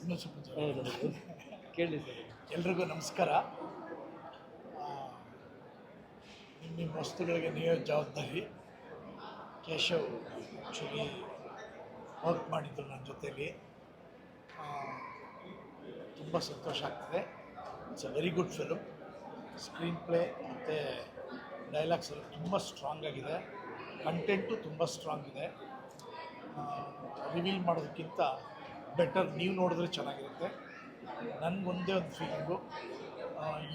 ಇನ್ನೂ ಸ್ವಲ್ಪ ಕೇಳಿ ಸರ್. ಎಲ್ರಿಗೂ ನಮಸ್ಕಾರ. ನಿಮ್ಮ ವಸ್ತುಗಳಿಗೆ ನೀವೇ ಜವಾಬ್ದಾರಿ. ಕೇಶವ್ ಆ್ಯಕ್ಚುಲಿ ವರ್ಕ್ ಮಾಡಿದ್ದು ನನ್ನ ಜೊತೆಲಿ. ತುಂಬ ಸಂತೋಷ ಆಗ್ತದೆ. It's a very good film. Screen play ಮತ್ತು ಡೈಲಾಗ್ಸ್ ಎಲ್ಲ ತುಂಬ ಸ್ಟ್ರಾಂಗ್ ಆಗಿದೆ. ಕಂಟೆಂಟು ತುಂಬ ಸ್ಟ್ರಾಂಗ್ ಇದೆ. ರಿವೀಲ್ ಮಾಡೋದಕ್ಕಿಂತ ಬೆಟರ್ ನೀವು ನೋಡಿದ್ರೆ ಚೆನ್ನಾಗಿರುತ್ತೆ. ನನಗೊಂದೇ ಒಂದು ಫೀಲಿಂಗು,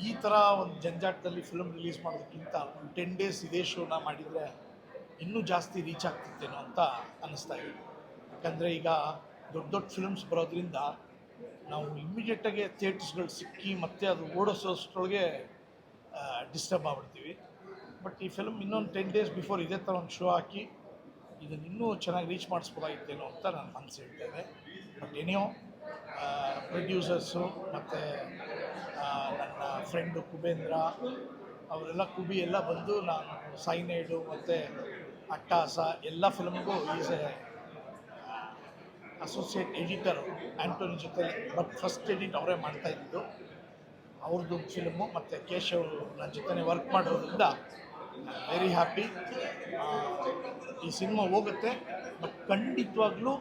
ಈ ಥರ ಒಂದು ಜಂಜಾಟದಲ್ಲಿ ಫಿಲ್ಮ್ ರಿಲೀಸ್ ಮಾಡೋದಕ್ಕಿಂತ ಒಂದು 10 days ಇದೇ ಶೋನ ಮಾಡಿದರೆ ಇನ್ನೂ ಜಾಸ್ತಿ ರೀಚ್ ಆಗ್ತಿತ್ತೇನೋ ಅಂತ ಅನ್ನಿಸ್ತಾ ಇದೆ. ಯಾಕಂದರೆ ಈಗ ದೊಡ್ಡ ದೊಡ್ಡ ಫಿಲ್ಮ್ಸ್ ಬರೋದ್ರಿಂದ ನಾವು ಇಮ್ಮಿಡಿಯೇಟಾಗಿ ಥಿಯೇಟರ್ಸ್ಗಳು ಸಿಕ್ಕಿ ಮತ್ತು ಅದು ಓಡಿಸೋಷ್ಟರೊಳಗೆ ಡಿಸ್ಟರ್ಬ್ ಆಗ್ಬಿಡ್ತೀವಿ. ಬಟ್ ಈ ಫಿಲ್ಮ್ ಇನ್ನೊಂದು 10 days ಬಿಫೋರ್ ಇದೇ ಥರ ಒಂದು ಶೋ ಹಾಕಿ ಇದನ್ನು ಇನ್ನೂ ಚೆನ್ನಾಗಿ ರೀಚ್ ಮಾಡಿಸ್ಬೋದಾಗಿತ್ತೇನೋ ಅಂತ ನನ್ನ ಮನಸ್ಸು ಹೇಳ್ತೇನೆ. ಬಟ್ ಏನೋ ಪ್ರೊಡ್ಯೂಸರ್ಸು ಮತ್ತು ನನ್ನ ಫ್ರೆಂಡು ಕುಬೇಂದ್ರ ಅವರೆಲ್ಲ ಕುಬಿ ಎಲ್ಲ ಬಂದು ನಾನು ಸೈನೈಡು ಮತ್ತು ಅಟ್ಟಾಸ ಎಲ್ಲ ಫಿಲ್ಮ್ಗೂ is a associate editor Antony ಜೊತೆ. ಬಟ್ ಫಸ್ಟ್ ಎಡಿಟ್ ಅವರೇ ಮಾಡ್ತಾಯಿದ್ದು ಅವ್ರದ್ದು ಫಿಲ್ಮು. ಮತ್ತು ಕೇಶವ್ ನನ್ನ ಜೊತೆ ವರ್ಕ್ ಮಾಡೋದ್ರಿಂದ ವೆರಿ ಹ್ಯಾಪಿ. ಈ ಸಿನಿಮಾ ಹೋಗುತ್ತೆ. ಬಟ್ ಖಂಡಿತವಾಗ್ಲೂ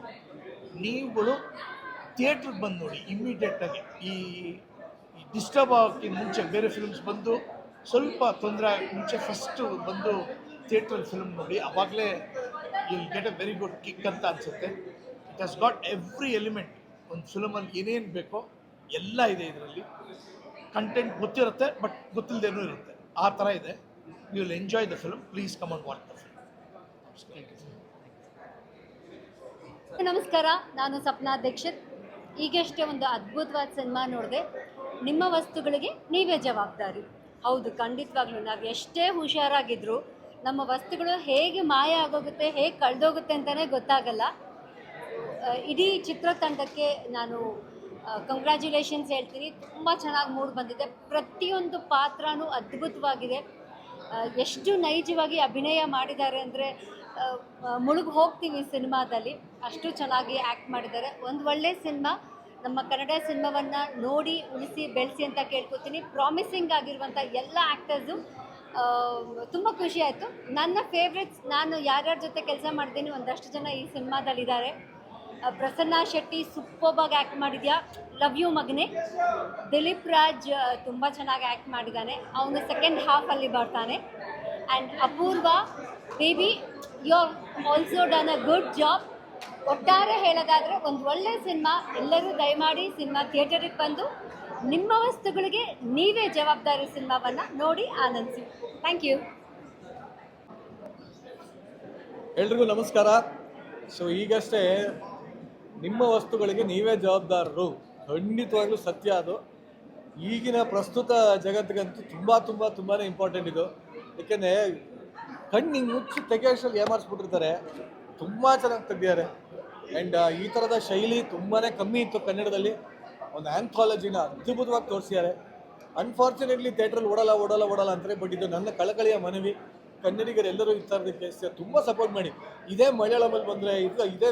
ನೀವುಗಳು ಥಿಯೇಟ್ರಿಗೆ ಬಂದು ನೋಡಿ ಇಮ್ಮಿಡಿಯೇಟಾಗಿ. ಈ ಡಿಸ್ಟರ್ಬ್ ಆಗೋಕ್ಕಿಂತ ಮುಂಚೆ ಬೇರೆ ಫಿಲ್ಮ್ಸ್ ಬಂದು ಸ್ವಲ್ಪ ತೊಂದರೆ ಆಗೋಕ್ಕೆ ಮುಂಚೆ ಫಸ್ಟು ಬಂದು ಥಿಯೇಟ್ರಲ್ಲಿ ಫಿಲ್ಮ್ ನೋಡಿ. ಆವಾಗಲೇ you will get a very good kick ಅಂತ ಅನಿಸುತ್ತೆ. It has got every element. ಒಂದು ಫಿಲಮಲ್ಲಿ ಏನೇನು ಬೇಕೋ ಎಲ್ಲ ಇದೆ ಇದರಲ್ಲಿ. ಕಂಟೆಂಟ್ ಗೊತ್ತಿರುತ್ತೆ ಬಟ್ ಗೊತ್ತಿಲ್ಲದೇನೂ ಇರುತ್ತೆ. ಆ ಥರ ಇದೆ. You will enjoy the film. Please come on watch the film. ನಮಸ್ಕಾರ, ನಾನು ಸಪ್ನಾ ದೀಕ್ಷಿತ್. ಈಗಷ್ಟೇ ಒಂದು ಅದ್ಭುತವಾದ ಸಿನಿಮಾ ನೋಡಿದೆ, ನಿಮ್ಮ ವಸ್ತುಗಳಿಗೆ ನೀವೇ ಜವಾಬ್ದಾರಿ. ಹೌದು, ಖಂಡಿತವಾಗ್ಲೂ ನಾವು ಎಷ್ಟೇ ಹುಷಾರಾಗಿದ್ದರೂ ನಮ್ಮ ವಸ್ತುಗಳು ಹೇಗೆ ಮಾಯ ಆಗೋಗುತ್ತೆ, ಹೇಗೆ ಕಳೆದೋಗುತ್ತೆ ಅಂತಲೇ ಗೊತ್ತಾಗಲ್ಲ. ಇಡೀ ಚಿತ್ರತಂಡಕ್ಕೆ ನಾನು ಕಂಗ್ರ್ಯಾಚುಲೇಷನ್ಸ್ ಹೇಳ್ತೀನಿ. ತುಂಬ ಚೆನ್ನಾಗಿ ಮೂಡಿ ಬಂದಿದೆ. ಪ್ರತಿಯೊಂದು ಪಾತ್ರನೂ ಅದ್ಭುತವಾಗಿದೆ. ಎಷ್ಟು ನೈಜವಾಗಿ ಅಭಿನಯ ಮಾಡಿದ್ದಾರೆ ಅಂದರೆ ಮುಳುಗಿ ಹೋಗ್ತೀವಿ ಸಿನಿಮಾದಲ್ಲಿ. ಅಷ್ಟು ಚೆನ್ನಾಗಿ ಆ್ಯಕ್ಟ್ ಮಾಡಿದ್ದಾರೆ. ಒಂದು ಒಳ್ಳೆಯ ಸಿನಿಮಾ. ನಮ್ಮ ಕನ್ನಡ ಸಿನಿಮಾವನ್ನು ನೋಡಿ ಉಳಿಸಿ ಬೆಳೆಸಿ ಅಂತ ಕೇಳ್ಕೊತೀನಿ. ಪ್ರಾಮಿಸಿಂಗ್ ಆಗಿರುವಂಥ ಎಲ್ಲ ಆ್ಯಕ್ಟರ್ಸು ತುಂಬ ಖುಷಿ ಆಯಿತು. ನನ್ನ ಫೇವ್ರೆಟ್ಸ್, ನಾನು ಯಾರ್ಯಾರ ಜೊತೆ ಕೆಲಸ ಮಾಡಿದ್ದೀನಿ ಒಂದಷ್ಟು ಜನ ಈ ಸಿನಿಮಾದಲ್ಲಿದ್ದಾರೆ. ಪ್ರಸನ್ನ ಶೆಟ್ಟಿ ಸೂಪರ್ಬಾಗಿ ಆ್ಯಕ್ಟ್ ಮಾಡಿದ್ಯಾ, ಲವ್ ಯು ಮಗನೇ. ದಿಲೀಪ್ ರಾಜ್ ತುಂಬ ಚೆನ್ನಾಗಿ ಆ್ಯಕ್ಟ್ ಮಾಡಿದ್ದಾನೆ, ಅವನು ಸೆಕೆಂಡ್ ಹಾಫಲ್ಲಿ ಬರ್ತಾನೆ. And Apoorva baby, you are also done a good job. ಒಟ್ಟಾರೆ ಹೇಳೋದಾದರೆ ಒಂದು ಒಳ್ಳೆಯ ಸಿನಿಮಾ. ಎಲ್ಲರೂ ದಯಮಾಡಿ ಸಿನಿಮಾ ಥಿಯೇಟರಿಗೆ ಬಂದು ನಿಮ್ಮ ವಸ್ತುಗಳಿಗೆ ನೀವೇ ಜವಾಬ್ದಾರಿ ಸಿನಿಮಾವನ್ನು ನೋಡಿ ಆನಂದಿಸಿ. Thank you. ಎಲ್ರಿಗೂ ನಮಸ್ಕಾರ. ಸೊ ಈಗಷ್ಟೇ ನಿಮ್ಮ ವಸ್ತುಗಳಿಗೆ ನೀವೇ ಜವಾಬ್ದಾರರು, ಖಂಡಿತವಾಗ್ಲೂ ಸತ್ಯ ಅದು. ಈಗಿನ ಪ್ರಸ್ತುತ ಜಗತ್ತಿಗಂತೂ ತುಂಬಾ ಇಂಪಾರ್ಟೆಂಟ್ ಇದು. ಏಕೆಂದರೆ ಕಣ್ಣಿಗೆ ಮುಚ್ಚಿ ತೆಗೆಯೋಷ್ಟರಲ್ಲಿ ಏಮಾರಿಸ್ಬಿಟ್ಟಿರ್ತಾರೆ. ತುಂಬ ಚೆನ್ನಾಗಿ ತೆಗೆದಿದ್ದಾರೆ. ಆ್ಯಂಡ್ ಈ ಥರದ ಶೈಲಿ ತುಂಬಾ ಕಮ್ಮಿ ಇತ್ತು ಕನ್ನಡದಲ್ಲಿ. ಒಂದು ಆ್ಯಂಥಾಲಜಿನ ಅದ್ಭುತವಾಗಿ ತೋರಿಸಿದ್ದಾರೆ. ಅನ್ಫಾರ್ಚುನೇಟ್ಲಿ ಥಿಯೇಟ್ರಲ್ಲಿ ಓಡಲ್ಲ ಅಂತಾರೆ. ಬಟ್ ಇದು ನನ್ನ ಕಳಕಳಿಯ ಮನವಿ, ಕನ್ನಡಿಗರೆಲ್ಲರೂ ಈ ಥರದಕ್ಕೆ ತುಂಬ ಸಪೋರ್ಟ್ ಮಾಡಿ. ಇದೇ ಮಲಯಾಳಮಲ್ಲಿ ಬಂದರೆ, ಇದೇ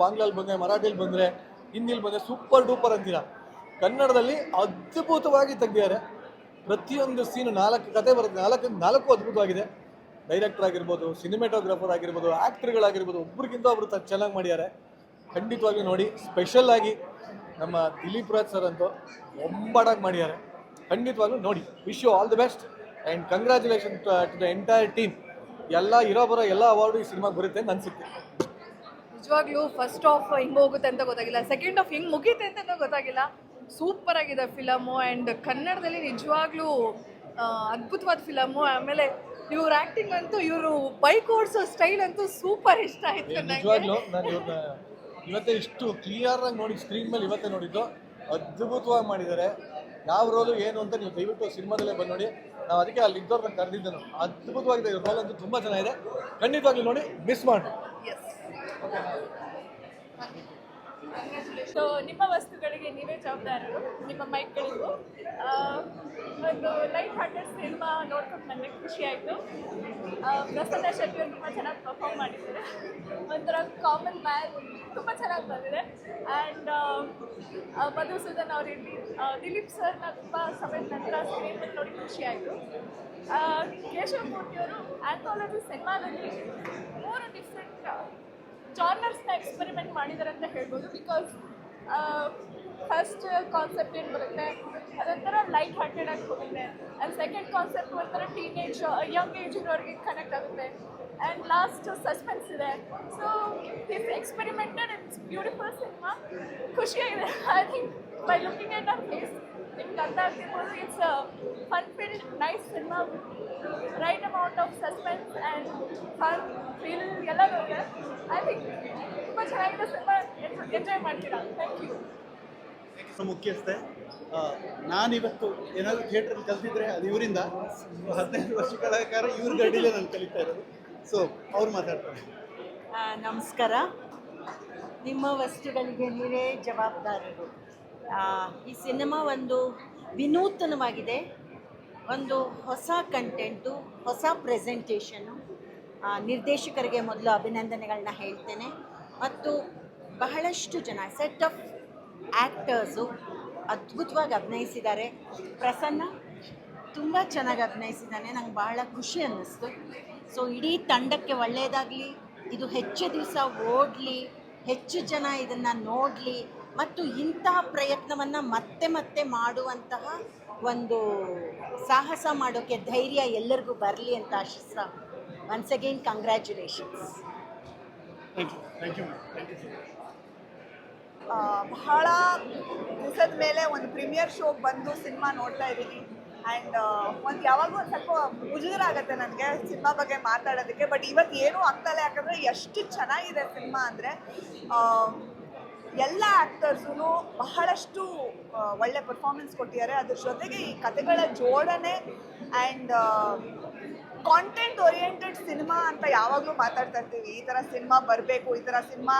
ಬಾಂಗ್ಲಲ್ಲಿ ಬಂದರೆ, ಮರಾಠಿಲಿ ಬಂದರೆ, ಹಿಂದಿಲಿ ಬಂದರೆ ಸೂಪರ್ ಡೂಪರ್ ಅಂತೀರ. ಕನ್ನಡದಲ್ಲಿ ಅದ್ಭುತವಾಗಿ ತೆಗೆದಿದ್ದಾರೆ. ಪ್ರತಿಯೊಂದು ಸೀನು 4 ಕತೆ ಬರುತ್ತೆ, ನಾಲ್ಕು ಅದ್ಭುತವಾಗಿದೆ. ಡೈರೆಕ್ಟರ್ ಆಗಿರ್ಬೋದು, ಸಿನಿಮಾಟೋಗ್ರಾಫರ್ ಆಗಿರ್ಬೋದು, ಆ್ಯಕ್ಟರ್ಗಳಾಗಿರ್ಬೋದು, ಒಬ್ರಿಗಿಂತ ಒಬ್ರು ಚೆನ್ನಾಗಿ ಮಾಡಿದ್ದಾರೆ. ಖಂಡಿತವಾಗಿ ನೋಡಿ. ಸ್ಪೆಷಲ್ ಆಗಿ ನಮ್ಮ ದಿಲೀಪ್ ರಾಜ್ ಸರ್ ಅಂತೂ ಒಂಬಾಡಾಗಿ ಮಾಡಿದ್ದಾರೆ. ಖಂಡಿತವಾಗ್ಲೂ ನೋಡಿ. Wish you all the best and congratulation to the entire team. ಎಲ್ಲ ಬರೋ ಎಲ್ಲ ಅವಾರ್ಡು ಈ ಸಿನಿಮಾಗೆ ಬರುತ್ತೆ ಅಂತ ಅನಿಸುತ್ತೆ. ನಿಜವಾಗ್ಲೂ ಫಸ್ಟ್ ಆಫ್ ಹಿಂಗೆ ಹೋಗುತ್ತೆ ಅಂತ ಗೊತ್ತಾಗಿಲ್ಲ, ಸೆಕೆಂಡ್ ಆಫ್ ಹಿಂಗೆ ಮುಗೀತೆ ಅಂತ ಗೊತ್ತಾಗಿಲ್ಲ. ಸೂಪರ್ ಆಗಿದೆ ಫಿಲಮು. ಆ್ಯಂಡ್ ಕನ್ನಡದಲ್ಲಿ ನಿಜವಾಗ್ಲೂ ಅದ್ಭುತವಾದ ಫಿಲಮು. ಆಮೇಲೆ ಇವ್ರ ಆ್ಯಕ್ಟಿಂಗ್ ಅಂತೂ, ಇವರು ಬೈಕ್ ಓಡಿಸೋ ಸ್ಟೈಲ್ ಅಂತೂ ಸೂಪರ್ ಇಷ್ಟ ಆಯಿತು. ನಿಜವಾಗ್ಲೂ ನಾನು ಇವ್ರನ್ನ ಇವತ್ತೇ ಇಷ್ಟು ಕ್ಲಿಯರಾಗಿ ನೋಡಿ ಸ್ಕ್ರೀನ್ ಮೇಲೆ ಇವತ್ತೇ ನೋಡಿದ್ದು. ಅದ್ಭುತವಾಗಿ ಮಾಡಿದ್ದಾರೆ. ಯಾವ ರೋಲು ಏನು ಅಂತ ನೀವು ದಯವಿಟ್ಟು ಸಿನಿಮಾದಲ್ಲೇ ಬಂದು ನೋಡಿ. ನಾವು ಅದಕ್ಕೆ ಅಲ್ಲಿ ಇದ್ದವ್ರನ್ನ ಕರೆದಿದ್ದನು. ಅದ್ಭುತವಾಗಿದೆ. ಇವ್ರ ರೋಲ್ ಅಂತೂ ತುಂಬ ಚೆನ್ನಾಗಿದೆ. ಖಂಡಿತವಾಗ್ಲೂ ನೋಡಿ, ಮಿಸ್ ಮಾಡಿ. ಸೊ ನಿಮ್ಮ ವಸ್ತುಗಳಿಗೆ ನೀವೇ ಜವಾಬ್ದಾರರು, ನಿಮ್ಮ ಮೈಕ್ಗಳಿಗೂ. ಒಂದು ಲೈಟ್ ಹಾರ್ಟೆಡ್ ಸಿನಿಮಾ ನೋಡ್ಕೊಂಡು ಬಂದೆ, ಖುಷಿ ಆಯಿತು. ಪ್ರಸನ್ನ ಶೆಟ್ಟಿ ಅವರು ತುಂಬ ಚೆನ್ನಾಗಿ ಪರ್ಫಾರ್ಮ್ ಮಾಡಿದ್ದಾರೆ. ಒಂಥರ ಕಾಮನ್ ಮ್ಯಾನ್ ತುಂಬ ಚೆನ್ನಾಗಿ ಬಂದಿದೆ. ಆ್ಯಂಡ್ ಮಧುಸೂದನ್ ಅವರಿರಲಿ, ದಿಲೀಪ್ ಸರ್ನ ತುಂಬ ಸಮಯದ ನಂತರ ಸ್ಕ್ರೀನ್ ನೋಡಿ ಖುಷಿ ಆಯಿತು. ಕೇಶವ ಮೂರ್ತಿಯವರು ಆ್ಯಂಥಾಲಜಿ ಸಿನಿಮಾದಲ್ಲಿ 3 ಡಿಫ್ರೆಂಟ್ ಜಾನರ್ಸ್ನ ಎಕ್ಸ್ಪೆರಿಮೆಂಟ್ ಮಾಡಿದ್ದಾರೆ ಅಂತ ಹೇಳ್ಬೋದು. ಬಿಕಾಸ್ ಫಸ್ಟ್ ಕಾನ್ಸೆಪ್ಟ್ ಏನು ಬರುತ್ತೆ ಅದೊಂಥರ ಲೈಟ್ ಹಾರ್ಟೆಡ್ ಆಗಿ ಹೋಗುತ್ತೆ. ಆ್ಯಂಡ್ ಸೆಕೆಂಡ್ ಕಾನ್ಸೆಪ್ಟ್ ಒಂಥರ ಟೀನೇಜ್ ಯಂಗ್ ಏಜ್ ಇರೋರಿಗೆ ಕನೆಕ್ಟ್ ಆಗುತ್ತೆ. ಆ್ಯಂಡ್ ಲಾಸ್ಟ್ ಸಸ್ಪೆನ್ಸ್ ಇದೆ. So this experimented it's beautiful cinema. ಖುಷಿಯಾಗಿದೆ. I think by looking at our face ನಿಮ್ಗೆ ಅರ್ಥ ಆಗ್ತಿರ್ಬೋದು. It's fun filled nice cinema, right amount of suspense and fun feel ಎಲ್ಲರೂ ಇದೆ. I think ತುಂಬ ಚೆನ್ನಾಗಿದೆ ಸಿನಿಮಾ, ಎಂಜಾಯ್ ಮಾಡ್ತೀರಾ. Thank you. ಮುಖ್ಯಸ್ಥೆ, ನಾನಿವತ್ತು ಏನಾದರೂ ಥಿಯೇಟ್ರಲ್ಲಿ ಕಲ್ತಿದ್ರೆ ಅದು ಇವರಿಂದ. 15 ವರ್ಷಗಳ ಕಾಲ ಇವ್ರ ಗಡಿಲೇ ನಾನು ಕಲಿತಾ ಇರೋದು. ಸೊ ಅವ್ರು ಮಾತಾಡ್ತಾರೆ. ನಮಸ್ಕಾರ. ನಿಮ್ಮ ವಸ್ತುಗಳಿಗೆ ನೀವೇ ಜವಾಬ್ದಾರರು. ಈ ಸಿನಿಮಾ ಒಂದು ವಿನೂತನವಾಗಿದೆ, ಒಂದು ಹೊಸ ಕಂಟೆಂಟು, ಹೊಸ ಪ್ರೆಸೆಂಟೇಷನು. ನಿರ್ದೇಶಕರಿಗೆ ಮೊದಲು ಅಭಿನಂದನೆಗಳನ್ನ ಹೇಳ್ತೇನೆ. ಮತ್ತು ಬಹಳಷ್ಟು ಜನ ಸೆಟ್ ಆಫ್ ಆ್ಯಕ್ಟರ್ಸು ಅದ್ಭುತವಾಗಿ ಅಭಿನಯಿಸಿದ್ದಾರೆ. ಪ್ರಸನ್ನ ತುಂಬ ಚೆನ್ನಾಗಿ ಅಭಿನಯಿಸಿದ್ದಾನೆ, ನಂಗೆ ಬಹಳ ಖುಷಿ ಅನ್ನಿಸ್ತು. ಸೊ ಇಡೀ ತಂಡಕ್ಕೆ ಒಳ್ಳೆಯದಾಗಲಿ, ಇದು ಹೆಚ್ಚು ದಿವಸ ಓಡಲಿ, ಹೆಚ್ಚು ಜನ ಇದನ್ನು ನೋಡಲಿ, ಮತ್ತು ಇಂತಹ ಪ್ರಯತ್ನವನ್ನು ಮತ್ತೆ ಮತ್ತೆ ಮಾಡುವಂತಹ ಒಂದು ಸಾಹಸ ಮಾಡೋಕ್ಕೆ ಧೈರ್ಯ ಎಲ್ಲರಿಗೂ ಬರಲಿ ಅಂತ ಆಶಿಸ್ತಾ once again congratulations. Thank you. ಬಹಳ ದಿವಸದ ಮೇಲೆ ಒಂದು ಪ್ರೀಮಿಯರ್ ಶೋಗೆ ಬಂದು ಸಿನಿಮಾ ನೋಡ್ತಾ ಇದ್ದೀನಿ. ಆ್ಯಂಡ್ ಒಂದು ಯಾವಾಗಲೂ ಒಂದು ಸ್ವಲ್ಪ ಮುಜುಗರ ಆಗುತ್ತೆ ನನಗೆ ಸಿನಿಮಾ ಬಗ್ಗೆ ಮಾತಾಡೋದಕ್ಕೆ. ಬಟ್ ಇವತ್ತು ಏನೂ ಆಗ್ತಾಯಿಲ್ಲ, ಯಾಕಂದರೆ ಎಷ್ಟು ಚೆನ್ನಾಗಿದೆ ಸಿನಿಮಾ ಅಂದರೆ ಎಲ್ಲ ಆ್ಯಕ್ಟರ್ಸೂ ಬಹಳಷ್ಟು ಒಳ್ಳೆ ಪರ್ಫಾರ್ಮೆನ್ಸ್ ಕೊಟ್ಟಿದ್ದಾರೆ. ಅದ್ರ ಜೊತೆಗೆ ಈ ಕಥೆಗಳ ಜೋಡಣೆ ಆ್ಯಂಡ್ ಕಾಂಟೆಂಟ್ ಓರಿಯೆಂಟೆಡ್ ಸಿನಿಮಾ ಅಂತ ಯಾವಾಗಲೂ ಮಾತಾಡ್ತಾ ಇರ್ತೀವಿ. ಈ ಥರ ಸಿನಿಮಾ ಬರಬೇಕು, ಈ ಥರ ಸಿನಿಮಾ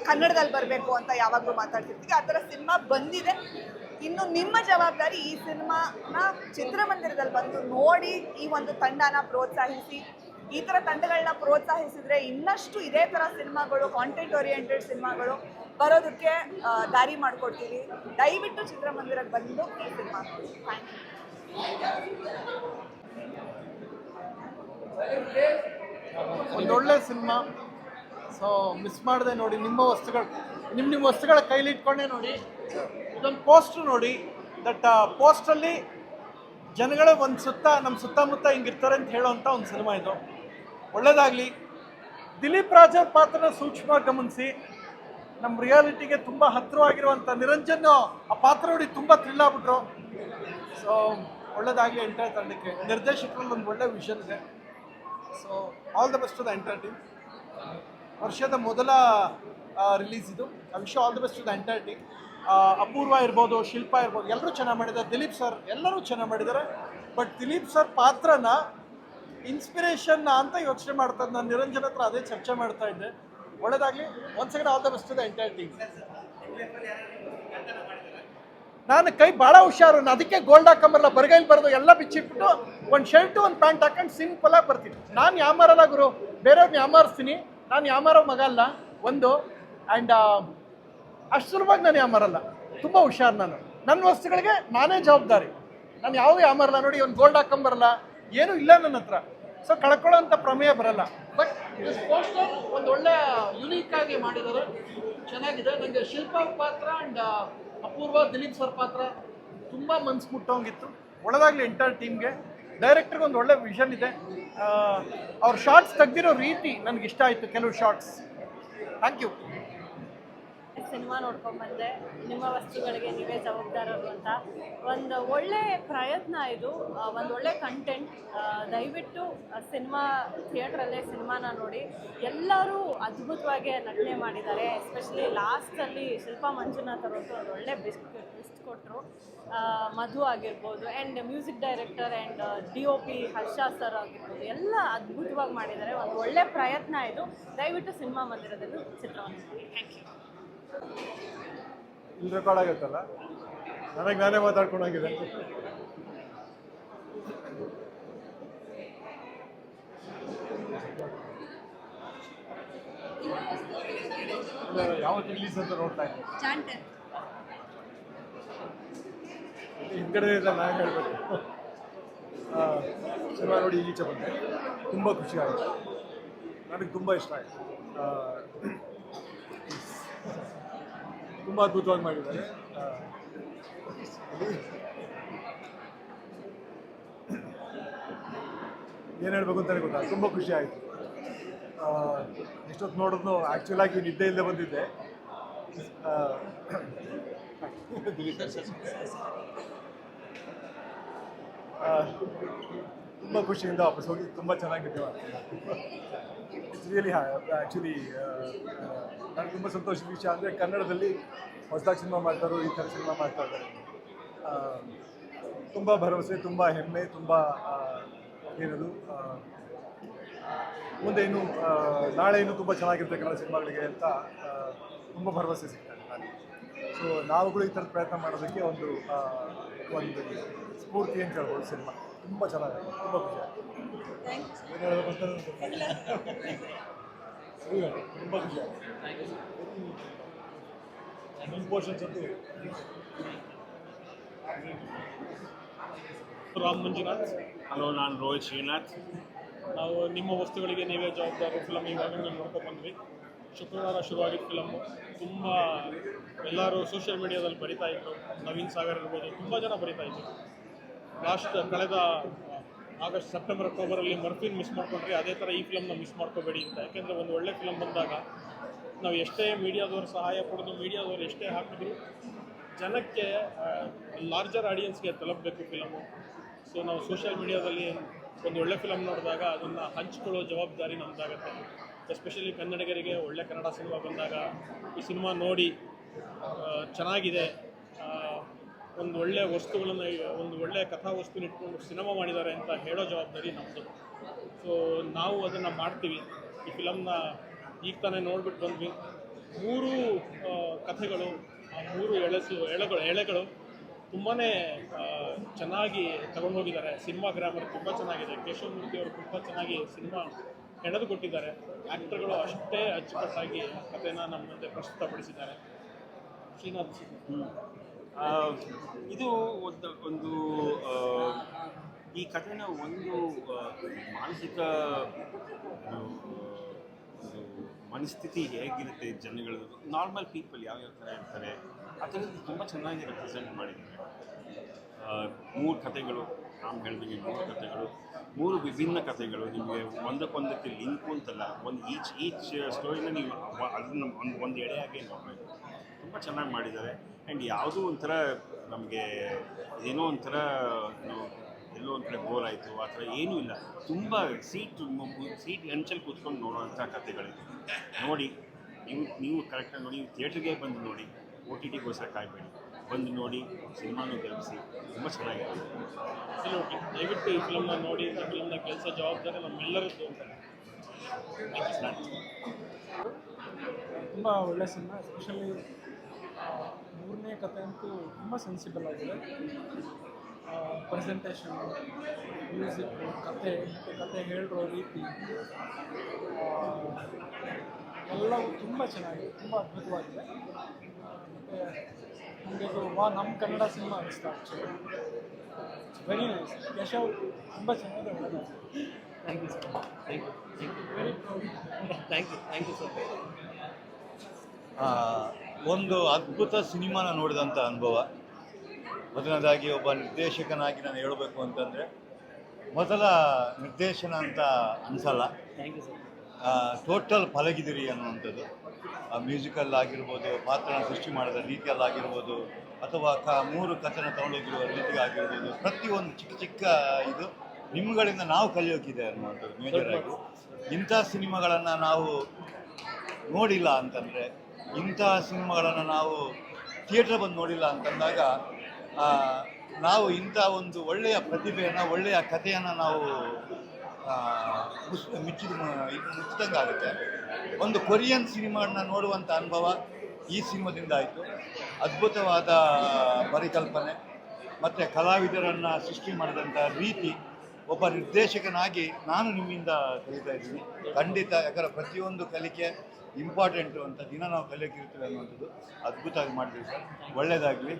ಕನ್ನಡದಲ್ಲಿ ಬರಬೇಕು ಅಂತ ಯಾವಾಗಲೂ ಮಾತಾಡ್ತಿರ್ತೀವಿ. ಆ ಥರ ಸಿನಿಮಾ ಬಂದಿದೆ. ಇನ್ನು ನಿಮ್ಮ ಜವಾಬ್ದಾರಿ ಈ ಸಿನಿಮಾನ ಚಿತ್ರಮಂದಿರದಲ್ಲಿ ಬಂದು ನೋಡಿ ಈ ಒಂದು ತಂಡನ ಪ್ರೋತ್ಸಾಹಿಸಿ. ಈ ಥರ ತಂಡಗಳನ್ನ ಪ್ರೋತ್ಸಾಹಿಸಿದ್ರೆ ಇನ್ನಷ್ಟು ಇದೇ ಥರ ಸಿನಿಮಾಗಳು, ಕಾಂಟೆಂಟ್ ಓರಿಯೆಂಟೆಡ್ ಸಿನಿಮಾಗಳು ಬರೋದಕ್ಕೆ ದಾರಿ ಮಾಡಿಕೊಡ್ತೀವಿ. ದಯವಿಟ್ಟು ಚಿತ್ರಮಂದಿರಕ್ಕೆ ಬಂದು ಈ ಸಿನಿಮಾ ನೋಡಿ. Thank you. ಒಂದೊಳ್ಳೆ ಸಿನಿಮಾ. ಸೊ ಮಿಸ್ ಮಾಡದೆ ನೋಡಿ. ನಿಮ್ಮ ವಸ್ತುಗಳ ಕೈಲಿಟ್ಕೊಂಡೇ ನೋಡಿ. ಇದೊಂದು ಪೋಸ್ಟ್ರು ನೋಡಿ. ದಟ್ ಪೋಸ್ಟ್ರಲ್ಲಿ ಜನಗಳೇ ನಮ್ಮ ಸುತ್ತಮುತ್ತ ಹಿಂಗಿರ್ತಾರೆ ಅಂತ ಹೇಳೋವಂಥ ಒಂದು ಸಿನಿಮಾ ಇದು. ಒಳ್ಳೆಯದಾಗಲಿ. ದಿಲೀಪ್ ರಾಜ್ ಅವ್ರ ಪಾತ್ರನ ಸೂಕ್ಷ್ಮವಾಗಿ ಗಮನಿಸಿ. ನಮ್ಮ ರಿಯಾಲಿಟಿಗೆ ತುಂಬ ಹತ್ತಿರವಾಗಿರುವಂಥ ನಿರಂಜನ್ ಆ ಪಾತ್ರ ನೋಡಿ ತುಂಬ ಥ್ರಿಲ್ ಆಗ್ಬಿಟ್ರು. ಸೊ ಒಳ್ಳೆಯದಾಗಲಿ ಎಂಟೈರ್ ತಂಡಕ್ಕೆ. ನಿರ್ದೇಶಕರಲ್ಲಿ ಒಂದು ಒಳ್ಳೆ ವಿಷನ್ ಇದೆ. So all the best to the entire team. ವರ್ಷದ ಮೊದಲ ರಿಲೀಸ್ ಇದು. I wish all the best to the entire team. Apoorva ಇರ್ಬೋದು, ಶಿಲ್ಪಾ ಇರ್ಬೋದು, ಎಲ್ಲರೂ ಚೆನ್ನಾಗಿ ಮಾಡಿದ್ದಾರೆ. ದಿಲೀಪ್ ಸರ್ ಎಲ್ಲರೂ ಚೆನ್ನಾಗಿ ಮಾಡಿದ್ದಾರೆ. ಬಟ್ ದಿಲೀಪ್ ಸರ್ ಪಾತ್ರನ ಇನ್ಸ್ಪಿರೇಷನ್ನ ಅಂತ ಯೋಚನೆ ಮಾಡ್ತಾರೆ. ನಾನು ನಿರಂಜನ್ ಹತ್ರ ಅದೇ ಚರ್ಚೆ ಮಾಡ್ತಾ ಇದ್ದೆ. ಒಳ್ಳೆಯದಾಗಲಿ. Once again all the best to the entire team. ನಾನು ಕೈ ಭಾಳ ಹುಷಾರು. ಅದಕ್ಕೆ ಗೋಲ್ಡ್ ಹಾಕೊಂಬರಲ್ಲ, ಬರಗೈಲಿ ಬರೋದು ಎಲ್ಲ ಬಿಚ್ಚಿಟ್ಬಿಟ್ಟು ಒಂದು ಶರ್ಟು ಒಂದು ಪ್ಯಾಂಟ್ ಹಾಕೊಂಡು ಸಿಂಪಲಾಗಿ ಬರ್ತೀನಿ. ನಾನು ಯಾಮಾರಲ್ಲ ಗುರು, ಬೇರೆಯವ್ರನ್ನ ಯಾಮಾರಿಸ್ತೀನಿ. ನಾನು ಯಾಮಾರೋ ಮಗ ಅಲ್ಲ ಒಂದು. ಆ್ಯಂಡ್ ಅಷ್ಟು ಸುಲಭವಾಗಿ ನಾನು ಯಾಮಾರಲ್ಲ, ತುಂಬ ಹುಷಾರು ನಾನು. ನನ್ನ ವಸ್ತುಗಳಿಗೆ ನಾನೇ ಜವಾಬ್ದಾರಿ. ನಾನು ಯಾವ ಯಾಮಾರಲ್ಲ. ನೋಡಿ, ಒಂದು ಗೋಲ್ಡ್ ಹಾಕೊಂಬರಲ್ಲ, ಏನೂ ಇಲ್ಲ ನನ್ನ ಹತ್ರ. ಸೊ ಕಳ್ಕೊಳ್ಳೋಂಥ ಪ್ರಮೇಯ ಬರಲ್ಲ. ಬಟ್ ಪೋಸ್ಟರ್ ಒಂದು ಒಳ್ಳೆ ಯುನೀಕ್ ಆಗಿ ಮಾಡಿದ್ದಾರೆ, ಚೆನ್ನಾಗಿದೆ. ನನಗೆ ಶಿಲ್ಪಾ ಪಾತ್ರ ಆ್ಯಂಡ್ ಅಪೂರ್ವ, ದಿಲೀಪ್ ಸರ್ ಪಾತ್ರ ತುಂಬ ಮನ್ಸು ಮುಟ್ಟೋಂಗಿತ್ತು. ಒಳ್ಳೆದಾಗಲಿ ಎಂಟೈರ್ ಟೀಮ್ಗೆ. ಡೈರೆಕ್ಟರ್ಗೆ ಒಂದು ಒಳ್ಳೆ ವಿಷನ್ ಇದೆ. ಅವ್ರ ಶಾರ್ಟ್ಸ್ ತೆಗ್ದಿರೋ ರೀತಿ ನನಗೆ ಇಷ್ಟ ಆಯಿತು, ಕೆಲವು ಶಾರ್ಟ್ಸ್. Thank you. ಸಿನಿಮಾ ನೋಡ್ಕೊಂಡ್ಬಂದೆ. ನಿಮ್ಮ ವಸ್ತುಗಳಿಗೆ ನೀವೇ ಜವಾಬ್ದಾರರು ಅಂತ ಒಂದು ಒಳ್ಳೆ ಪ್ರಯತ್ನ ಇದು. ಒಂದು ಒಳ್ಳೆ ಕಂಟೆಂಟ್. ದಯವಿಟ್ಟು ಸಿನಿಮಾ ಥಿಯೇಟ್ರಲ್ಲೇ ಸಿನಿಮಾನ ನೋಡಿ. ಎಲ್ಲರೂ ಅದ್ಭುತವಾಗಿ ನಟನೆ ಮಾಡಿದ್ದಾರೆ. ಎಸ್ಪೆಷಲಿ ಲಾಸ್ಟಲ್ಲಿ ಶಿಲ್ಪಾ ಮಂಜುನಾಥ್ ಅವರಂತೂ ಒಂದು ಒಳ್ಳೆ ಬೆಸ್ಟ್ ಕೊಟ್ಟರು. ಮಧು ಆಗಿರ್ಬೋದು, and music director and DOP Harsha sir ಆಗಿರ್ಬೋದು, ಎಲ್ಲ ಅದ್ಭುತವಾಗಿ ಮಾಡಿದ್ದಾರೆ. ಒಂದು ಒಳ್ಳೆ ಪ್ರಯತ್ನ ಇದು. ದಯವಿಟ್ಟು ಸಿನಿಮಾ ಮಂದಿರದಲ್ಲಿ ಚಿತ್ರವನ್ನು ನೋಡಿ. Thank you. ಇಲ್ಲಿ ರೆಕಾರ್ಡ್ ಆಗುತ್ತಲ್ಲ, ನನಗೆ ನಾನೇ ಮಾತಾಡ್ಕೊಂಡಾಗಿದೆ. ಯಾವತ್ತು ರಿಲೀಸ್ ಅಂತ ನೋಡ್ತಾ ಇದ್ದೀನಿ. ಹಿಂದ್ಗಡೆ ನಾನು ಹೇಳಬೇಕು, ಸಿನಿಮಾ ನೋಡಿ ಈಚೆ ಬಂದೆ, ತುಂಬ ಖುಷಿ ಆಯಿತು, ನನಗೆ ತುಂಬ ಇಷ್ಟ ಆಯಿತು. ತುಂಬ ಅದ್ಭುತವಾಗಿ ಮಾಡಿದ್ದಾರೆ. ಏನು ಹೇಳಬೇಕು ಅಂತಲೇ ಗೊತ್ತಾ, ತುಂಬ ಖುಷಿ ಆಯಿತು. ಎಷ್ಟೊತ್ತು ನೋಡಿದ್ನು ಆ್ಯಕ್ಚುಲಾಗಿ ನಿದ್ದೆ ಇಲ್ಲದೆ ಬಂದಿದ್ದೆ. ತುಂಬ ಖುಷಿಯಿಂದ ವಾಪಸ್ ಹೋಗಿ ತುಂಬ ಚೆನ್ನಾಗಿದೆ. ಇಟ್ಸ್ ರಿಯಲಿ ಆ್ಯಕ್ಚುಲಿ ನನಗೆ ತುಂಬ ಸಂತೋಷದ ವಿಷಯ ಅಂದರೆ ಕನ್ನಡದಲ್ಲಿ ಹೊಸದಾಗಿ ಸಿನಿಮಾ ಮಾಡ್ತಾರೋ ಈ ಥರ ಸಿನಿಮಾ ಮಾಡ್ತಾ ಇದ್ದಾರೆ. ತುಂಬ ಭರವಸೆ, ತುಂಬ ಹೆಮ್ಮೆ, ತುಂಬ ಏನದು ಮುಂದೆ ಇನ್ನು ನಾಳೆ ಇನ್ನೂ ತುಂಬ ಚೆನ್ನಾಗಿರುತ್ತೆ ಕನ್ನಡ ಸಿನಿಮಾಗಳಿಗೆ ಅಂತ ತುಂಬ ಭರವಸೆ ಸಿಗ್ತದೆ ನನಗೆ. ಸೊ ನಾವುಗಳು ಈ ಥರದ ಪ್ರಯತ್ನ ಮಾಡೋದಕ್ಕೆ ಒಂದು ಸ್ಫೂರ್ತಿ ಅಂತ ಹೇಳ್ಬೋದು. ಸಿನಿಮಾ ತುಂಬ ಚೆನ್ನಾಗಿದೆ, ತುಂಬ ಖುಷಿ ಆಯಿತು. ಏನು ಹೇಳಬೇಕು ಅಂತ ತುಂಬ ಖುಷಿ ಆಯಿತು. ಇಂಪೋರ್ಷನ್ಸ್ ಅಂತೂ ರಾಮ್ ಮಂಜುನಾಥ್. ಹಲೋ, ನಾನು ರೋಹಿತ್ ಶ್ರೀನಾಥ್. ನಾವು ನಿಮ್ಮ ವಸ್ತುಗಳಿಗೆ ನೀವೇ ಜವಾಬ್ದಾರಿ ಫಿಲಮ್ ಇವಾಗಲೇ ನೋಡ್ಕೊಂಡು ಬಂದ್ವಿ. ಶುಕ್ರವಾರ ಶುರುವಾಗಿದ್ದ ಫಿಲಮ್ಮು ತುಂಬ ಎಲ್ಲರೂ ಸೋಷಿಯಲ್ ಮೀಡಿಯಾದಲ್ಲಿ ಬರಿತಾ ಇದ್ರು. ನವೀನ್ ಸಾಗರ್ ಇರ್ಬೋದು, ತುಂಬ ಜನ ಬರಿತಾ ಇದ್ರು. ಕಳೆದ ಆಗಸ್ಟ್, ಸೆಪ್ಟೆಂಬರ್, ಅಕ್ಟೋಬರಲ್ಲಿ ಮರ್ಫಿನ್ ಮಿಸ್ ಮಾಡ್ಕೊಂಡ್ರೆ ಅದೇ ಥರ ಈ ಫಿಲಮ್ನ ಮಿಸ್ ಮಾಡ್ಕೋಬೇಡಿ ಅಂತ. ಯಾಕೆಂದರೆ ಒಂದು ಒಳ್ಳೆ ಫಿಲಮ್ ಬಂದಾಗ ನಾವು ಎಷ್ಟೇ ಮೀಡಿಯಾದವ್ರು ಸಹಾಯ ಪಡೆದು ಮೀಡಿಯಾದವ್ರು ಎಷ್ಟೇ ಹಾಕಿದ್ರು ಜನಕ್ಕೆ ಲಾರ್ಜರ್ ಆಡಿಯನ್ಸ್ಗೆ ತಲುಪಬೇಕು ಫಿಲಮು. ಸೊ ನಾವು ಸೋಷಿಯಲ್ ಮೀಡಿಯಾದಲ್ಲಿ ಒಂದು ಒಳ್ಳೆ ಫಿಲಮ್ ನೋಡಿದಾಗ ಅದನ್ನು ಹಂಚ್ಕೊಳ್ಳೋ ಜವಾಬ್ದಾರಿ ನಮ್ಮದಾಗತ್ತೆ. ಎಸ್ಪೆಷಲಿ ಕನ್ನಡಿಗರಿಗೆ ಒಳ್ಳೆ ಕನ್ನಡ ಸಿನಿಮಾ ಬಂದಾಗ ಈ ಸಿನಿಮಾ ನೋಡಿ ಚೆನ್ನಾಗಿದೆ, ಒಂದು ಒಳ್ಳೆ ವಸ್ತುಗಳನ್ನು, ಒಂದು ಒಳ್ಳೆ ಕಥಾವಸ್ತುನ ಇಟ್ಕೊಂಡು ಸಿನಿಮಾ ಮಾಡಿದ್ದಾರೆ ಅಂತ ಹೇಳೋ ಜವಾಬ್ದಾರಿ ನಮ್ಮದು. ಸೊ ನಾವು ಅದನ್ನು ಮಾಡ್ತೀವಿ. ಈ ಫಿಲಮ್ನ ಈಗ ತಾನೇ ನೋಡ್ಬಿಟ್ಟು ಬಂದ್ವಿ. 3 ಕಥೆಗಳು, ಆ 3 ಎಳೆಗಳು ತುಂಬಾ ಚೆನ್ನಾಗಿ ತಗೊಂಡೋಗಿದ್ದಾರೆ. ಸಿನಿಮಾ ಗ್ರಾಮರ್ ತುಂಬ ಚೆನ್ನಾಗಿದೆ. ಕೇಶವಮೂರ್ತಿ ಅವರು ತುಂಬ ಚೆನ್ನಾಗಿ ಸಿನಿಮಾ ಹೆಣೆದು ಕೊಟ್ಟಿದ್ದಾರೆ. ಆ್ಯಕ್ಟರ್ಗಳು ಅಷ್ಟೇ ಅಚ್ಚುಕಟ್ಟಾಗಿ ಕಥೆನ ನಮ್ಮ ಮುಂದೆ ಪ್ರಸ್ತುತಪಡಿಸಿದ್ದಾರೆ. ಶ್ರೀನಾಥ್, ಇದು ಒಂದು ಈ ಕಥೆನ ಒಂದು ಮಾನಸಿಕ ಮನಸ್ಥಿತಿ ಹೇಗಿರುತ್ತೆ ಜನಗಳದ್ದು, ನಾರ್ಮಲ್ ಪೀಪಲ್ ಯಾವ್ಯಾವ ಥರ ಇರ್ತಾರೆ ಆ ಥರದ್ದು ತುಂಬ ಚೆನ್ನಾಗಿ ರೆಪ್ರೆಸೆಂಟ್ ಮಾಡಿದ್ದಾರೆ. 3 ಕಥೆಗಳು, ನಾನು ಹೇಳಿದಂಗೆ 3 ಕಥೆಗಳು, 3 ವಿಭಿನ್ನ ಕಥೆಗಳು. ನಿಮಗೆ ಒಂದಕ್ಕೊಂದಕ್ಕೆ ಲಿಂಕು ಅಂತಲ್ಲ, ಈಚ್ ಸ್ಟೋರಿನ ನೀವು ಅದನ್ನು ಒಂದು ಎಳೆಯಾಗೆ ನೋಡಬೇಕು. ತುಂಬ ಚೆನ್ನಾಗಿ ಮಾಡಿದ್ದಾರೆ. ಆ್ಯಂಡ್ ಯಾವುದೂ ಒಂಥರ ನಮಗೆ ಏನೋ ಒಂಥರ ಎಲ್ಲೋ ಒಂದು ಕಡೆ ಬೋರ್ ಆಯಿತು ಆ ಥರ ಏನೂ ಇಲ್ಲ. ತುಂಬ ಸೀಟ್ ಹೆಂಚಲ್ಲಿ ಕೂತ್ಕೊಂಡು ನೋಡೋವಂಥ ಕಥೆಗಳಿದೆ. ನೋಡಿ, ನೀವು ಕರೆಕ್ಟಾಗಿ ನೋಡಿ, ಥಿಯೇಟ್ರಿಗೆ ಬಂದು ನೋಡಿ, OTTಗೋಸ್ಕರ ಕಾಯಬೇಡಿ, ಬಂದು ನೋಡಿ, ಸಿನಿಮಾನು ಗೆಲ್ಲಿಸಿ. ತುಂಬ ಚೆನ್ನಾಗಿದೆ. ದಯವಿಟ್ಟು ಈ ಫಿಲಮ್ನ ನೋಡಿ. ಈ ಫಿಲಮ್ನ ಕೆಲಸ ಜವಾಬ್ದಾರಿ ನಮ್ಮೆಲ್ಲರದ್ದು ಅಂತ. ತುಂಬ ಒಳ್ಳೆಯ ಸಿನಿಮಾ. ಎಸ್ಪೆಷಲಿ 3ನೇ ಕಥೆ ಅಂತೂ ತುಂಬ ಸೆನ್ಸಿಬಲ್ ಆಗಿದೆ. ಪ್ರೆಸೆಂಟೇಷನ್, ಮ್ಯೂಸಿಕ್ಕು, ಕತೆ ಹೇಳಿರೋ ರೀತಿ ಎಲ್ಲವೂ ತುಂಬ ಚೆನ್ನಾಗಿದೆ, ತುಂಬ ಅದ್ಭುತವಾಗಿದೆ. ಮತ್ತು ನಮಗೆ ಇದು ನಮ್ಮ ಕನ್ನಡ ಸಿನಿಮಾ ಅನಿಸ್ತಾ ಆ್ಯಕ್ಚುಲಿ. Very nice. ಕೇಶವ್ ತುಂಬ ಚೆನ್ನಾಗಿದೆ, ಒಳ್ಳೆಯದಾಗಿದೆ. Thank you sir. Very proud. Thank you sir. ಒಂದು ಅದ್ಭುತ ಸಿನಿಮಾನ ನೋಡಿದಂಥ ಅನುಭವ. ಮೊದಲನೇದಾಗಿ ಒಬ್ಬ ನಿರ್ದೇಶಕನಾಗಿ ನಾನು ಹೇಳಬೇಕು ಅಂತಂದರೆ, ಮೊದಲ ನಿರ್ದೇಶನ ಅಂತ ಅನಿಸಲ್ಲ, ಥ್ಯಾಂಕ್ ಯು ಸರ್. ಟೋಟಲ್ ಪಲಗಿದಿರಿ ಅನ್ನುವಂಥದ್ದು. ಮ್ಯೂಸಿಕಲ್ ಆಗಿರ್ಬೋದು, ಪಾತ್ರನ ಸೃಷ್ಟಿ ಮಾಡಿದ ರೀತಿಯಲ್ಲಾಗಿರ್ಬೋದು, ಅಥವಾ 3 ಕಥೆನ ತಗೊಂಡೋಗಿರುವ ರೀತಿಯಾಗಿರ್ಬೋದು, ಪ್ರತಿಯೊಂದು ಚಿಕ್ಕ ಇದು ನಿಮ್ಮಗಳಿಂದ ನಾವು ಕಲಿಯೋಕ್ಕಿದೆ ಅನ್ನುವಂಥದ್ದು ಮೇಜರಾಗಿ. ಇಂಥ ಸಿನಿಮಾಗಳನ್ನು ನಾವು ನೋಡಿಲ್ಲ ಅಂತಂದರೆ, ಇಂಥ ಸಿನಿಮಾಗಳನ್ನು ನಾವು ಥಿಯೇಟ್ರ್ ಬಂದು ನೋಡಿಲ್ಲ ಅಂತಂದಾಗ ನಾವು ಇಂಥ ಒಂದು ಒಳ್ಳೆಯ ಪ್ರತಿಭೆಯನ್ನು, ಒಳ್ಳೆಯ ಕಥೆಯನ್ನು ನಾವು ಮುಚ್ಚಿದಂಗೆ ಆಗುತ್ತೆ. ಒಂದು ಕೊರಿಯನ್ ಸಿನಿಮಾನ ನೋಡುವಂಥ ಅನುಭವ ಈ ಸಿನಿಮಾದಿಂದ ಆಯಿತು. ಅದ್ಭುತವಾದ ಪರಿಕಲ್ಪನೆ ಮತ್ತು ಕಲಾವಿದರನ್ನು ಸೃಷ್ಟಿ ಮಾಡಿದಂಥ ರೀತಿ, ಒಬ್ಬ ನಿರ್ದೇಶಕನಾಗಿ ನಾನು ನಿಮ್ಮಿಂದ ಕಲಿತಾ ಇದ್ದೀನಿ. ಖಂಡಿತ, ಯಾಕಂದರೆ ಪ್ರತಿಯೊಂದು ಕಲಿಕೆ ಇಂಪಾರ್ಟೆಂಟು ಅಂತ ದಿನ ನಾವು ಕಲಿಯೋಕ್ಕಿರ್ತೀವಿ ಅನ್ನುವಂಥದ್ದು. ಅದ್ಭುತವಾಗಿ ಮಾಡಿದ್ವಿ ಸರ್, ಒಳ್ಳೆಯದಾಗಲಿ.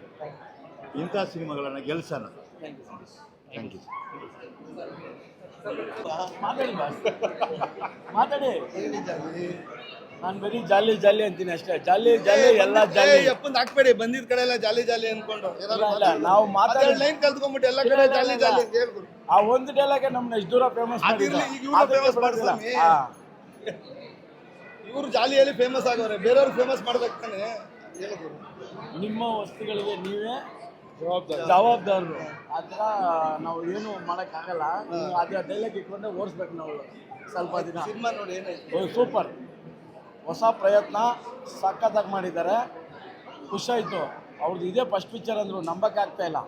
ಇಂಥ ಸಿನಿಮಾಗಳನ್ನು ಗೆಲ್ಸೋಣ. Thank you. ಮಾತಾಡಿ. ನಾನು ಬರೀ ಜಾಲಿ ಜಾಲಿ ಅಂತೀನಿ ಅಷ್ಟೇ. ಜಾಲಿ ಜಾಲಿ ಎಲ್ಲ ಜಾಲಿ. ಅಪ್ಪಂದು ಹಾಕ್ಬೇಡಿ, ಬಂದಿದ್ದ ಕಡೆ ಎಲ್ಲ ಜಾಲಿ ಜಾಲಿ ಅನ್ಕೊಂಡು ನಾವು ಮಾತಾಡಿ ಲೈನ್ ಕಲ್ತ್ಕೊಂಡ್ಬಿಟ್ಟು ಎಲ್ಲ ಕಡೆ ಜಾಲಿ ಜಾಲಿ ಅಂತ ಹೇಳ್ಬಿಡು. ಆ ಒಂದು ಡೈಲಾಗೆ ನಮ್ಮನ್ನ ಎಷ್ಟು ದೂರ ಫೇಮಸ್ ಇವರು ಜಾಲಿಯಲ್ಲಿ ಫೇಮಸ್ ಆಗೋರೆ, ಬೇರೆಯವ್ರು ಫೇಮಸ್ ಮಾಡ್ಬೇಕು ತಾನೆ ಹೇಳಿದ್ರು. ನಿಮ್ಮ ವಸ್ತುಗಳಿಗೆ ನೀವೇ ಜವಾಬ್ದಾರರು. ಆ ಥರ ನಾವು ಏನು ಮಾಡೋಕ್ಕಾಗಲ್ಲ. ಅದೇ ಡೈಲಾಗ್ ಇಟ್ಕೊಂಡೆ ಓಡಿಸ್ಬೇಕು ನಾವು ಸ್ವಲ್ಪ ದಿನ. ಸಿನಿಮಾ ನೋಡಿ ಏನಾಯ್ತು, ಸೂಪರ್, ಹೊಸ ಪ್ರಯತ್ನ ಸಖತ್ತಾಗಿ ಮಾಡಿದ್ದಾರೆ. ಖುಷಾಯಿತು. ಅವ್ರದ್ದು ಇದೇ ಫಸ್ಟ್ ಪಿಕ್ಚರ್ ಅಂದರು, ನಂಬಕ್ಕೆ ಆಗ್ತಾ ಇಲ್ಲ,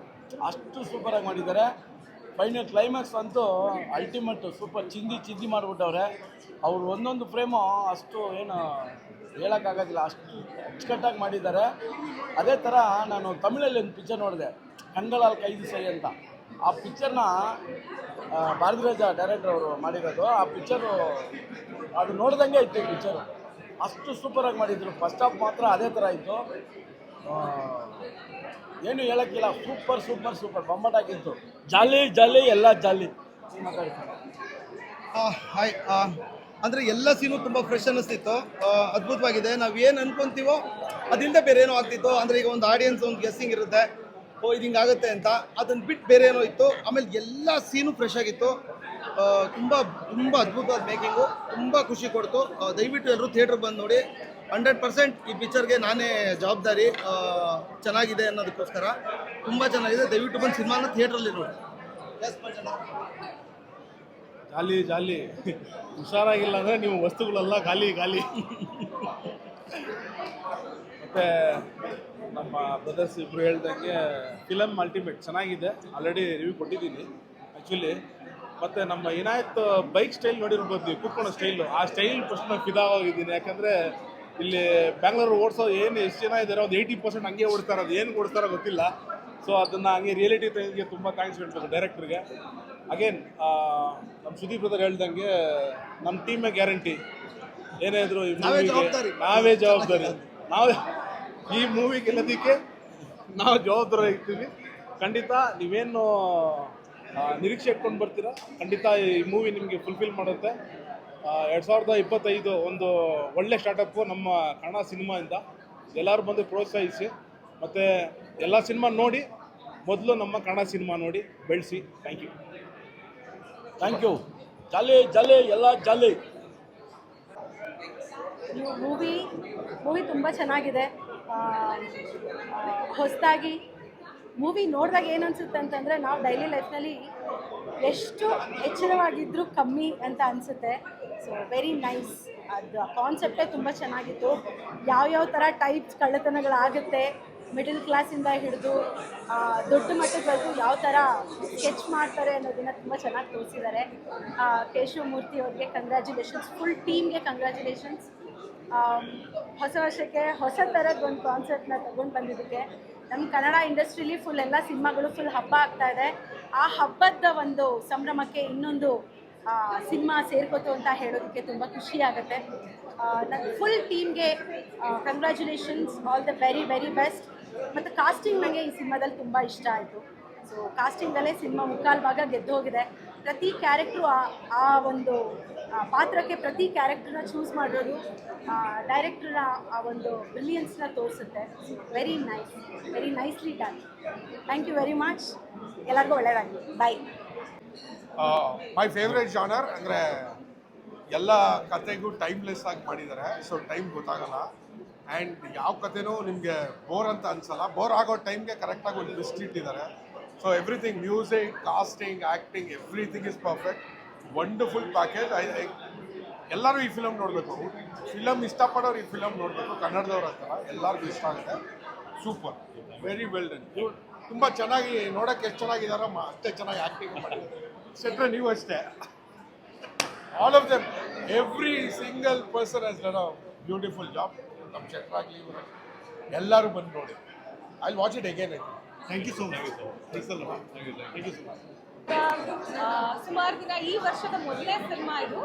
ಅಷ್ಟು ಸೂಪರಾಗಿ ಮಾಡಿದ್ದಾರೆ. ಫೈನಲ್ ಕ್ಲೈಮ್ಯಾಕ್ಸ್ ಅಂತೂ ಅಲ್ಟಿಮೇಟು ಸೂಪರ್. ಚಿಂದಿ ಮಾಡಿಬಿಟ್ಟವ್ರೆ. ಅವ್ರು ಒಂದೊಂದು ಫ್ರೇಮು ಅಷ್ಟು ಏನು ಹೇಳೋಕ್ಕಾಗೋದಿಲ್ಲ, ಅಷ್ಟು ಅಚ್ಚುಕಟ್ಟಾಗಿ ಮಾಡಿದ್ದಾರೆ. ಅದೇ ಥರ ನಾನು ತಮಿಳಲ್ಲಿ ಒಂದು ಪಿಕ್ಚರ್ ನೋಡಿದೆ, ಕಂಗಳಾಲ್ ಕೈದು ಸೈ ಅಂತ. ಆ ಪಿಕ್ಚರ್ನ ಭಾರದ್ವಾಜ ಡೈರೆಕ್ಟರ್ ಅವರು ಮಾಡಿರೋದು. ಆ ಪಿಕ್ಚರು ಅದು ನೋಡ್ದಂಗೆ ಇತ್ತು ಈ ಪಿಕ್ಚರು, ಅಷ್ಟು ಸೂಪರಾಗಿ ಮಾಡಿದರು. ಫಸ್ಟ್ ಹಾಫ್ ಮಾತ್ರ ಅದೇ ಥರ ಇತ್ತು, ಏನು ಹೇಳೋಕ್ಕಿಲ್ಲ. ಸೂಪರ್ ಸೂಪರ್ ಸೂಪರ್ ಬೊಂಬಾಟಾಗಿತ್ತು. ಜಾಲಿ ಜಾಲಿ ಎಲ್ಲ ಜಾಲಿ. ಹಾಯ್. ಅಂದರೆ ಎಲ್ಲ ಸೀನು ತುಂಬ ಫ್ರೆಶ್ ಅನ್ನಿಸ್ತಿತ್ತು, ಅದ್ಭುತವಾಗಿದೆ. ನಾವು ಏನು ಅನ್ಕೊಂತೀವೋ ಅದರಿಂದ ಬೇರೆ ಏನೋ ಆಗ್ತಿತ್ತು. ಅಂದರೆ ಈಗ ಒಂದು ಆಡಿಯನ್ಸ್ ಒಂದು ಗೆಸ್ಸಿಂಗ್ ಇರುತ್ತೆ, ಓ ಇದು ಹಿಂಗಾಗುತ್ತೆ ಅಂತ, ಅದನ್ನು ಬಿಟ್ಟು ಬೇರೆ ಏನೋ ಇತ್ತು. ಆಮೇಲೆ ಎಲ್ಲ ಸೀನು ಫ್ರೆಶ್ ಆಗಿತ್ತು. ತುಂಬ ತುಂಬ ಅದ್ಭುತವಾದ ಮೇಕಿಂಗು, ತುಂಬ ಖುಷಿ ಕೊಡ್ತು. ದಯವಿಟ್ಟು ಎಲ್ಲರೂ ಥಿಯೇಟ್ರಿಗೆ ಬಂದು ನೋಡಿ. 100% ಈ ಪಿಕ್ಚರ್ಗೆ ನಾನೇ ಜವಾಬ್ದಾರಿ. ಚೆನ್ನಾಗಿದೆ ಅನ್ನೋದಕ್ಕೋಸ್ಕರ ತುಂಬ ಚೆನ್ನಾಗಿದೆ. ದಯವಿಟ್ಟು ಬಂದು ಸಿನಿಮಾನ ಥಿಯೇಟ್ರಲ್ಲಿ ನೋಡಿ. ಜಾಲಿ ಜಾಲಿ. ಹುಷಾರಾಗಿಲ್ಲ ಅಂದರೆ ನೀವು ವಸ್ತುಗಳೆಲ್ಲ ಖಾಲಿ ಖಾಲಿ. ಮತ್ತು ನಮ್ಮ ಬ್ರದರ್ಸ್ ಇಬ್ಬರು ಹೇಳ್ದಂಗೆ ಫಿಲಮ್ ಅಲ್ಟಿಮೇಟ್ ಚೆನ್ನಾಗಿದೆ. ಆಲ್ರೆಡಿ ರಿವ್ಯೂ ಕೊಟ್ಟಿದ್ದೀನಿ ಆ್ಯಕ್ಚುಲಿ. ಮತ್ತು ನಮ್ಮ ಇನಾಯತ್ ಬೈಕ್ ಸ್ಟೈಲ್ ನೋಡಿರ್ಬೋದು ನೀವು, ಕೂತ್ಕೊಳ್ಳೋ ಸ್ಟೈಲು, ಆ ಸ್ಟೈಲ್ ಫಸ್ಟ್ ನಾನು ಫಿದಾವಾಗಿದ್ದೀನಿ. ಯಾಕಂದರೆ ಇಲ್ಲಿ ಬ್ಯಾಂಗ್ಳೂರು ಓಡಿಸೋ ಎಷ್ಟು ಜನ ಇದ್ದಾರೆ, ಒಂದು 80% ಹಂಗೆ ಓಡಿಸ್ತಾರೆ. ಅದು ಏನು ಓಡಿಸ್ತಾರೋ ಗೊತ್ತಿಲ್ಲ. ಸೊ ಅದನ್ನು ಹಂಗೆ ರಿಯಾಲಿಟಿ ಟೈಮ್ಗೆ ತುಂಬ ಥ್ಯಾಂಕ್ಸ್ ಹೇಳ್ಬೇಕು ಡೈರೆಕ್ಟ್ರಿಗೆ. ಅಗೇನ್ ನಮ್ಮ ಸುದೀಪ್ ಬ್ರದರ್ ಹೇಳ್ದಂಗೆ ನಮ್ಮ ಟೀಮೇ ಗ್ಯಾರಂಟಿ. ಏನೇ ಇದ್ರು ಈ ಮೂವಿಗೆ ನಾವೇ ಜವಾಬ್ದಾರಿ. ಈ ಮೂವಿ ಗೆಲ್ಲೋದಕ್ಕೆ ನಾವು ಜವಾಬ್ದಾರಿ ಇರ್ತೀವಿ. ಖಂಡಿತ ನೀವೇನು ನಿರೀಕ್ಷೆ ಇಟ್ಕೊಂಡು ಬರ್ತೀರಾ, ಖಂಡಿತ ಈ ಮೂವಿ ನಿಮಗೆ ಫುಲ್ಫಿಲ್ ಮಾಡುತ್ತೆ. 2025 ಒಂದು ಒಳ್ಳೆ ಸ್ಟಾರ್ಟಪ್ಪು ನಮ್ಮ ಕನ್ನಡ ಸಿನಿಮಾಯಿಂದ. ಎಲ್ಲರೂ ಬಂದು ಪ್ರೋತ್ಸಾಹಿಸಿ, ಮತ್ತು ಎಲ್ಲ ಸಿನಿಮಾ ನೋಡಿ, ಮೊದಲು ನಮ್ಮ ಕನ್ನಡ ಸಿನಿಮಾ ನೋಡಿ ಬೆಳೆಸಿ. Thank you. ಜಾಲಿ ಜಾಲಿ ಎಲ್ಲ ಜಾಲಿ. ಮೂವಿ ತುಂಬ ಚೆನ್ನಾಗಿದೆ. ಹೊಸದಾಗಿ ಮೂವಿ ನೋಡಿದಾಗ ಏನು ಅನಿಸುತ್ತೆ ಅಂತಂದರೆ, ನಾವು ಡೈಲಿ ಲೈಫ್ನಲ್ಲಿ ಎಷ್ಟು ಎಚ್ಚರವಾಗಿದ್ದರೂ ಕಮ್ಮಿ ಅಂತ ಅನಿಸುತ್ತೆ. So very nice. ಅದು ಕಾನ್ಸೆಪ್ಟೇ ತುಂಬ ಚೆನ್ನಾಗಿತ್ತು. ಯಾವ್ಯಾವ ಥರ ಟೈಪ್ಸ್ ಕಳ್ಳತನಗಳಾಗುತ್ತೆ, ಮಿಡಲ್ ಕ್ಲಾಸಿಂದ ಹಿಡಿದು ದೊಡ್ಡ ಮಟ್ಟದವರೆಗೂ ಯಾವ ಥರ ಸ್ಕೆಚ್ ಮಾಡ್ತಾರೆ ಅನ್ನೋದನ್ನು ತುಂಬ ಚೆನ್ನಾಗಿ ತೋರಿಸಿದ್ದಾರೆ. ಕೇಶವಮೂರ್ತಿ ಅವ್ರಿಗೆ ಕಂಗ್ರ್ಯಾಚುಲೇಷನ್ಸ್, ಫುಲ್ ಟೀಮ್ಗೆ ಕಂಗ್ರ್ಯಾಚುಲೇಷನ್ಸ್. ಹೊಸ ವರ್ಷಕ್ಕೆ ಹೊಸ ಥರದ ಒಂದು ಕಾನ್ಸೆಪ್ಟ್ನ ತಗೊಂಡು ಬಂದಿದ್ದಕ್ಕೆ. ನಮ್ಮ ಕನ್ನಡ ಇಂಡಸ್ಟ್ರೀಲಿ ಫುಲ್ ಎಲ್ಲ ಸಿನಿಮಾಗಳು ಫುಲ್ ಹಬ್ಬ ಆಗ್ತಾ ಇದೆ. ಆ ಹಬ್ಬದ ಒಂದು ಸಂಭ್ರಮಕ್ಕೆ ಇನ್ನೊಂದು ಸಿನಿಮಾ ಸೇರ್ಕೋತು ಅಂತ ಹೇಳೋದಕ್ಕೆ ತುಂಬ ಖುಷಿ ಆಗುತ್ತೆ. ನನ್ನ ಫುಲ್ ಟೀಮ್ಗೆ congratulations, all the very very best. ಮತ್ತು ಕಾಸ್ಟಿಂಗ್ ನನಗೆ ಈ ಸಿನಿಮಾದಲ್ಲಿ ತುಂಬ ಇಷ್ಟ ಆಯಿತು. ಸೊ ಕಾಸ್ಟಿಂಗಲ್ಲೇ ಸಿನಿಮಾ ಮುಕ್ಕಾಲು ಭಾಗ ಗೆದ್ದು ಹೋಗಿದೆ. ಪ್ರತಿ ಕ್ಯಾರೆಕ್ಟ್ರು ಆ ಒಂದು ಪಾತ್ರಕ್ಕೆ ಪ್ರತಿ ಕ್ಯಾರೆಕ್ಟ್ರನ್ನ ಚೂಸ್ ಮಾಡೋದು ಡೈರೆಕ್ಟ್ರ ಆ ಒಂದು ಬ್ರಿಲಿಯನ್ಸ್ನ ತೋರಿಸುತ್ತೆ. Very nice, very nicely done. Thank you very much. ಎಲ್ಲರಿಗೂ ಒಳ್ಳೆಯದಾಗಲಿ. ಬಾಯ್. ಮೈ ಫೇವ್ರೆಟ್ ಜಾನರ್ ಅಂದರೆ ಎಲ್ಲ ಕತೆಗೂ ಟೈಮ್ಲೆಸ್ ಆಗಿ ಮಾಡಿದ್ದಾರೆ. ಸೊ ಟೈಮ್ ಗೊತ್ತಾಗಲ್ಲ. ಆ್ಯಂಡ್ ಯಾವ ಕತೆನೂ ನಿಮಗೆ ಬೋರ್ ಅಂತ ಅನಿಸಲ್ಲ. ಬೋರ್ ಆಗೋ ಟೈಮ್ಗೆ ಕರೆಕ್ಟಾಗಿ ಒಂದು ಲಿಸ್ಟ್ ಇಟ್ಟಿದ್ದಾರೆ. So everything, music, casting, acting, everything is perfect. Wonderful package. ಎಲ್ಲರೂ ಈ ಫಿಲಮ್ ನೋಡಬೇಕು. ಫಿಲಮ್ ಇಷ್ಟಪಡೋರು ಈ ಫಿಲಮ್ ನೋಡಬೇಕು. ಕನ್ನಡದವ್ರು ಅಂತಲ್ಲ, ಎಲ್ಲರಿಗೂ ಇಷ್ಟ ಆಗುತ್ತೆ. Super, very well done. ನೀವು ತುಂಬ ಚೆನ್ನಾಗಿ ನೋಡೋಕ್ಕೆ ಎಷ್ಟು ಚೆನ್ನಾಗಿದ್ದಾರೋ ಅಷ್ಟೇ ಚೆನ್ನಾಗಿ ಆ್ಯಕ್ಟಿಂಗ್ ಮಾಡಿದ್ದಾರೆ. ಸೆಟ್ರೆ ನೀವು ಅಷ್ಟೇ. All of them, every single person has done a beautiful job. ನಮ್ಮ ಶೆಟ್ರಾಗಲಿ, ಇವರು ಎಲ್ಲರೂ ಬಂದು ನೋಡಿ I watch it again. Thank you so much. Thank you so much. ಸುಮಾರು ದಿನ ಈ ವರ್ಷದ ಮೊದಲನೇ ಸಿನಿಮಾ ಇದು.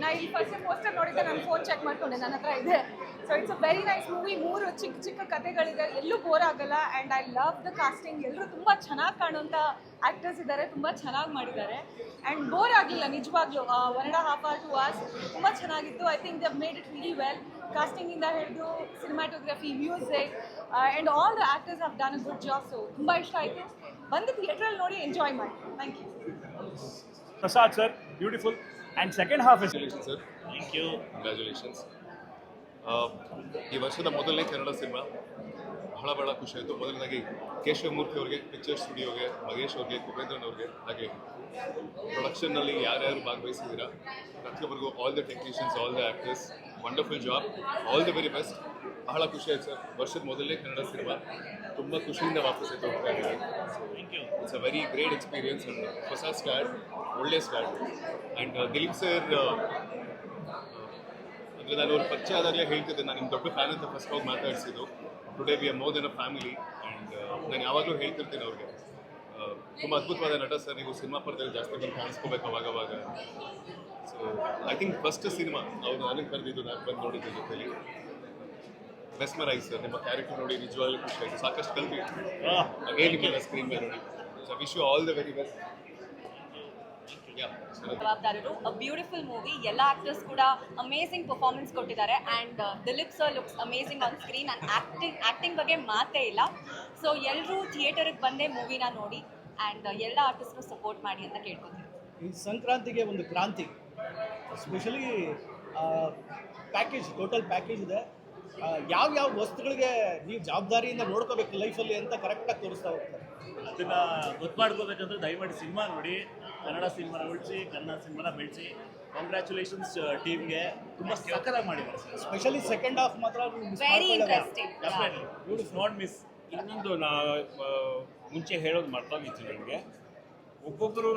ನಾ ಇಲ್ಲಿ ಫಸ್ಟ್ ಪೋಸ್ಟರ್ ನೋಡಿದ್ದೆ, ನಾನು ಫೋನ್ ಚೆಕ್ ಮಾಡ್ಕೊಂಡೆ, ನನ್ನ ಹತ್ರ ಇದೆ. So it's a very nice movie. 3 ಚಿಕ್ಕ ಚಿಕ್ಕ ಕಥೆಗಳಿದೆ, ಎಲ್ಲೂ ಬೋರ್ ಆಗಲ್ಲ. And I love the casting. ಎಲ್ಲರೂ ತುಂಬ ಚೆನ್ನಾಗಿ ಕಾಣುವಂಥ ಆ್ಯಕ್ಟರ್ಸ್ ಇದ್ದಾರೆ, ತುಂಬ ಚೆನ್ನಾಗಿ ಮಾಡಿದ್ದಾರೆ. ಆ್ಯಂಡ್ ಬೋರ್ ಆಗಲಿಲ್ಲ ನಿಜವಾಗ್ಲೂ. 1.5 hours 2 hours ತುಂಬ ಚೆನ್ನಾಗಿತ್ತು. I think they made it really well. ಕಾಸ್ಟಿಂಗಿಂದ ಹಿಡಿದು cinematography, music and all the actors have done a good job. So ತುಂಬ ಇಷ್ಟ ಆಯಿತು. ಬಂದು ಥಿಯೇಟ್ರಲ್ಲಿ ನೋಡಿ ಎಂಜಾಯ್ ಮಾಡಿ. Thank you. Prasad sir, beautiful. And second half is sir. Thank you. Congratulations. ಈ ವರ್ಷದ ಮೊದಲನೇ ಕನ್ನಡ ಸಿನಿಮಾ ಬಹಳ ಖುಷಿ ಆಯಿತು. ಮೊದಲನೇದಾಗಿ ಕೇಶವಮೂರ್ತಿ ಅವ್ರಿಗೆ, ಪಿಕ್ಚರ್ ಸ್ಟುಡಿಯೋಗೆ, ಮಹೇಶ್ ಅವ್ರಿಗೆ, ಕುಬೇಂದ್ರನ್ ಅವ್ರಿಗೆ, ಹಾಗೆ ಪ್ರೊಡಕ್ಷನ್ನಲ್ಲಿ ಯಾರ್ಯಾರು ಭಾಗವಹಿಸಿದ್ದೀರಾ ಪ್ರತಿಯೊಬ್ಬರಿಗೂ, all the technicians, all the actors, wonderful job, all the very best. ಬಹಳ ಖುಷಿ ಆಯ್ತು ಸರ್. ವರ್ಷದ ಮೊದಲನೇ ಕನ್ನಡ ಸಿನಿಮಾ ತುಂಬ ಖುಷಿಯಿಂದ ವಾಪಸ್ ಎದ್ದು ಹೋಗ್ತಾ ಇದ್ದೀವಿ. It's a very great experience. And ಹೊಸ ಸ್ಟಾರ್ಟ್, ಒಳ್ಳೆ ಸ್ಟಾರ್ಟ್. ಆ್ಯಂಡ್ ದಿಲೀಪ್ ಸರ್, ಅಂದರೆ ನಾನು ಅವ್ರ ಪರಿಚಯ ಆದಾಗಲೇ ಹೇಳ್ತಿದ್ದೆ, ನಾನು ನಿಮ್ಮ ದೊಡ್ಡ ಫ್ಯಾನ್ ಅಂತ ಫಸ್ಟ್ ಹೋಗಿ ಮಾತಾಡಿಸಿದ್ದು. Today we are more than a family. And ನಾನು ಯಾವಾಗಲೂ ಹೇಳ್ತಿರ್ತೀನಿ ಅವ್ರಿಗೆ, ತುಂಬ ಅದ್ಭುತವಾದ ನಟ ಸರ್, ನೀವು ಸಿನಿಮಾ ಪರದಲ್ಲಿ ಜಾಸ್ತಿ ಬಂದು ಕಾಣಿಸ್ಕೋಬೇಕು ಅವಾಗವಾಗ. So I think first cinema ಅವ್ರು ನನಗೆ ಕರೆದಿದ್ದು, ನಾನು ಬಂದು ನೋಡಿದ್ದೆ ಜೊತೆಲಿ. ಮೆಸ್ಮರೈಸ್ ಸರ್, ನಿಮ್ಮ ಕ್ಯಾರೆಕ್ಟರ್ ನೋಡಿ ನಿಜವಾಗ್ಲೂ ಖುಷಿ ಆಯಿತು. ಸಾಕಷ್ಟು ಕಲ್ತಿದ್ವಿ ಅಗೇನ್ ನಿಮ್ಮೆಲ್ಲ ಸ್ಕ್ರೀನ್ ಮೇಲೆ ನೋಡಿ. So wish you all the very best. ಜವಾಬ್ದಾರರು, ಅ ಬ್ಯೂಟಿಫುಲ್ ಮೂವಿ. ಎಲ್ಲ ಆಕ್ಟರ್ಸ್ ಕೂಡ ಅಮೇಸಿಂಗ್ ಪರ್ಫಾರ್ಮೆನ್ಸ್ ಕೊಟ್ಟಿದ್ದಾರೆ. And Dileep sir looks amazing on screen. And acting ಬಗ್ಗೆ ಮಾತೇ ಇಲ್ಲ. ಸೊ ಎಲ್ಲರೂ ಥಿಯೇಟರ್ಗೆ ಬಂದೇ ಮೂವಿನ ನೋಡಿ ಆ್ಯಂಡ್ ಎಲ್ಲ ಆರ್ಟಿಸ್ಟ್ನು ಸಪೋರ್ಟ್ ಮಾಡಿ ಅಂತ ಕೇಳ್ಕೊತೀನಿ. ಈ ಸಂಕ್ರಾಂತಿಗೆ ಒಂದು ಕ್ರಾಂತಿ, ಸ್ಪೆಷಲಿ ಪ್ಯಾಕೇಜ್, ಟೋಟಲ್ ಪ್ಯಾಕೇಜ್ ಇದೆ. ಯಾವ ವಸ್ತುಗಳಿಗೆ ನೀವು ಜವಾಬ್ದಾರಿಯಿಂದ ನೋಡ್ಕೋಬೇಕು ಲೈಫಲ್ಲಿ ಅಂತ ಕರೆಕ್ಟಾಗಿ ತೋರಿಸ್ತಾ ಹೋಗ್ತಾರೆ. ಅದನ್ನ ಗೊತ್ತು ಮಾಡ್ಕೋಬೇಕಂದ್ರೆ ದಯಮಾಡಿ ಸಿನಿಮಾ ನೋಡಿ, ಕನ್ನಡ ಸಿನಿಮಾನ ಉಳಿಸಿ, ಕನ್ನಡ ಸಿನಿಮಾನ ಬೆಳೆಸಿ. ಕಾಂಗ್ರ್ಯಾಚುಲೇಷನ್ಸ್ ಟೀಮ್ಗೆ, ತುಂಬ ಸಕ್ಕತ್ತಾಗಿ ಮಾಡಿದ್ದಾರೆ ಸರ್. ಸ್ಪೆಷಲಿ ಸೆಕೆಂಡ್ ಹಾಫ್ ಮಾತ್ರ ವೆರಿ ಇಂಟ್ರೆಸ್ಟಿಂಗ್. Not miss. ಇನ್ನೊಂದು ಮುಂಚೆ ಹೇಳೋದು ಮರ್ತೋಗಿತ್ತು ನನಗೆ. ಒಬ್ಬೊಬ್ಬರು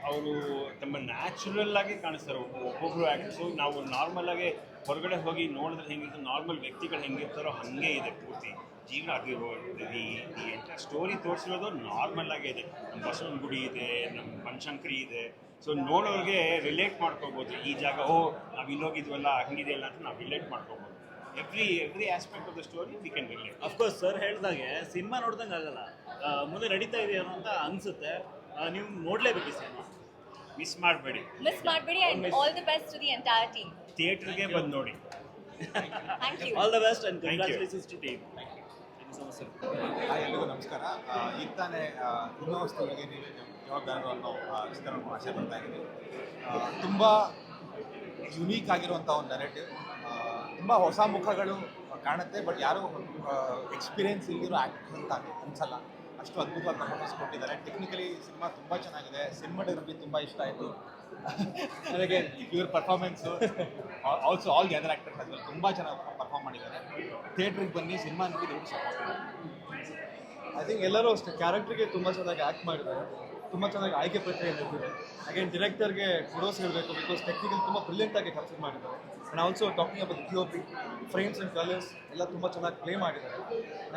ಅವರು ತಮ್ಮ ನ್ಯಾಚುರಲ್ ಆಗಿ ಕಾಣಿಸ್ತಾರೆ. ಒಬ್ಬೊಬ್ಬರು ಆ್ಯಕ್ಟರ್ಸು ನಾವು ನಾರ್ಮಲ್ ಆಗಿ ಹೊರಗಡೆ ಹೋಗಿ ನೋಡಿದ್ರೆ ಹೆಂಗಿರ್ತೋ, ನಾರ್ಮಲ್ ವ್ಯಕ್ತಿಗಳು ಹೆಂಗಿರ್ತಾರೋ ಹಾಗೆ ಇದೆ ಪೂರ್ತಿ ಜೀವನ. ಆಗಿರ್ಬೋದು ಈ ಎಂಟರ್ ಸ್ಟೋರಿ ತೋರಿಸಿರೋದು ನಾರ್ಮಲ್ ಆಗೇ ಇದೆ. ನಮ್ಮ ಬಸವನ ಗುಡಿ ಇದೆ, ನಮ್ಮ ಬನಶಂಕರಿ ಇದೆ. ಸೊ ನೋಡೋರಿಗೆ ರಿಲೇಟ್ ಮಾಡ್ಕೋಬೋದು. ಈ ಜಾಗ ನಾವು ಇಲ್ಲೋಗಿದ್ವಲ್ಲ, ಹಂಗಿದೆಯಲ್ಲ ಅಂತ ನಾವು ರಿಲೇಟ್ ಮಾಡ್ಕೋಬೋದು. Every aspect of the story we can relate. Of course sir ಹೇಳ್ದಾಗೆ ಸಿನಿಮಾ ನೋಡ್ದಂಗೆ ಆಗಲ್ಲ, ಮುಂದೆ ನಡೀತಾ ಇದೆಯೋ ಅಂತ ಅನಿಸುತ್ತೆ. ನೀವು ನೋಡಲೇಬೇಕು ಈ ಸಿನಿಮಾ, ಮಿಸ್ ಮಾಡಬೇಡಿ. And all the best to the entire team. ಥಿಯೇಟರ್ಗೆ ಬಂದು ನೋಡಿ. Thank you. All the best and congratulations to team. ಎಲ್ರಿಗೂ ನಮಸ್ಕಾರ. ಈಗ ತಾನೇ ನಿಮ್ಮ ವಸ್ತುಗಳಿಗೆ ನೀವೇ ಜವಾಬ್ದಾರರು ಅನ್ನೋ ಚಿತ್ರವನ್ನು ಆಸೆ ಬರ್ತಾ ಇದ್ದೀನಿ. ತುಂಬ ಯುನೀಕ್ ಆಗಿರುವಂಥ ಒಂದು ನೆರೆಟಿವ್. ತುಂಬ ಹೊಸ ಮುಖಗಳು ಕಾಣುತ್ತೆ, ಬಟ್ ಯಾರೂ ಎಕ್ಸ್ಪೀರಿಯನ್ಸ್ ಇಲ್ಲಿರೋ ಆ್ಯಕ್ಟರ್ಸ್ ಅಂತ ಅನಿಸಲ್ಲ. ಅಷ್ಟು ಅದ್ಭುತವಾದ ಪರ್ಫಾರ್ಮೆನ್ಸ್ ಕೊಟ್ಟಿದ್ದಾರೆ. ಟೆಕ್ನಿಕಲಿ ಸಿನಿಮಾ ತುಂಬ ಚೆನ್ನಾಗಿದೆ. ಸಿನಿಮಾಟೋಗ್ರಫಿ ತುಂಬ ಇಷ್ಟ ಆಯಿತು ನನಗೆ. ಇವ್ರ performance, also all the other actors ಅದರಲ್ಲಿ ತುಂಬ ಚೆನ್ನಾಗಿ ಪರ್ಫಾರ್ಮ್ ಮಾಡಿದ್ದಾರೆ. ಥಿಯೇಟ್ರಿಗೆ ಬನ್ನಿ, ಸಿನಿಮಾ ನೋಡಿ, ದೊಡ್ಡ ಸಪೋರ್ಟ್ ಮಾಡಿ. ಐ ಥಿಂಕ್ ಎಲ್ಲರೂ ಅಷ್ಟೇ ಕ್ಯಾರೆಕ್ಟರ್ಗೆ ತುಂಬ ಚೆನ್ನಾಗಿ ಆ್ಯಕ್ಟ್ ಮಾಡಿದ್ದಾರೆ, ತುಂಬ ಚೆನ್ನಾಗಿ ಆಯ್ಕೆ ಪ್ರಕ್ರಿಯೆ ನಡೆದಿದೆ. ಅಗೇನ್ ಡೈರೆಕ್ಟರ್ಗೆ ಕುಡೋಸ್ ಹೇಳಬೇಕು, ಬಿಕಾಸ್ ಟೆಕ್ನಿಕಲ್ ತುಂಬ ಬ್ರಿಲಿಯಂಟಾಗಿ ಕನ್ಸಿಡರ್ ಮಾಡಿದ್ದಾರೆ. And also talking about POP, frames and colours ಎಲ್ಲ ತುಂಬ ಚೆನ್ನಾಗಿ ಪ್ಲೇ ಮಾಡಿದ್ದಾರೆ.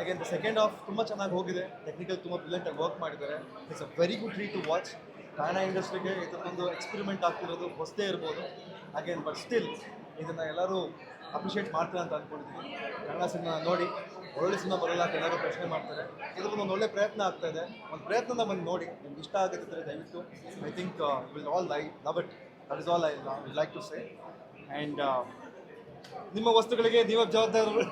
ಅಗೇನ್ ದ ಸೆಕೆಂಡ್ ಹಾಫ್ ತುಂಬ ಚೆನ್ನಾಗಿ ಹೋಗಿದೆ. ಟೆಕ್ನಿಕಲ್ ತುಂಬ ಬ್ರಿಲಿಯಂಟಾಗಿ ವರ್ಕ್ ಮಾಡಿದ್ದಾರೆ. ಇಟ್ಸ್ ಅ ವೆರಿ ಗುಡ್ ರೀ ಟು ವಾಚ್. ಕನ್ನಡ ಇಂಡಸ್ಟ್ರಿಗೆ ಇದಕ್ಕೊಂದು ಎಕ್ಸ್ಪೆರಿಮೆಂಟ್ ಆಗ್ತಿರೋದು ಹೊಸದೇ ಇರ್ಬೋದು. ಅಗೇನ್ ಬಟ್ ಸ್ಟಿಲ್ ಇದನ್ನು ಎಲ್ಲರೂ ಅಪ್ರಿಷಿಯೇಟ್ ಮಾಡ್ತಾರೆ ಅಂತ ಅಂದ್ಕೊಂಡಿದ್ದೀನಿ. ಕನ್ನಡ ಸಿನಿಮಾ ನೋಡಿ, ಒಳ್ಳೆ ಸಿನಿಮಾ ಬರೋಲ್ಲ ಅಂತ ಎಲ್ಲರೂ ಪ್ರಶ್ನೆ ಮಾಡ್ತಾರೆ. ಇದರಲ್ಲಿ ಒಂದು ಒಳ್ಳೆ ಪ್ರಯತ್ನ ಆಗ್ತಾ ಇದೆ. ಒಂದು ಪ್ರಯತ್ನನ ಬಂದು ನೋಡಿ, ನಿಮ್ಗೆ ಇಷ್ಟ ಆಗುತ್ತಿದ್ದರೆ ದಯವಿಟ್ಟು I think will all love it. That is all I will like to say. And ನಿಮ್ಮ ವಸ್ತುಗಳಿಗೆ ನೀವೇ ಜವಾಬ್ದಾರರು.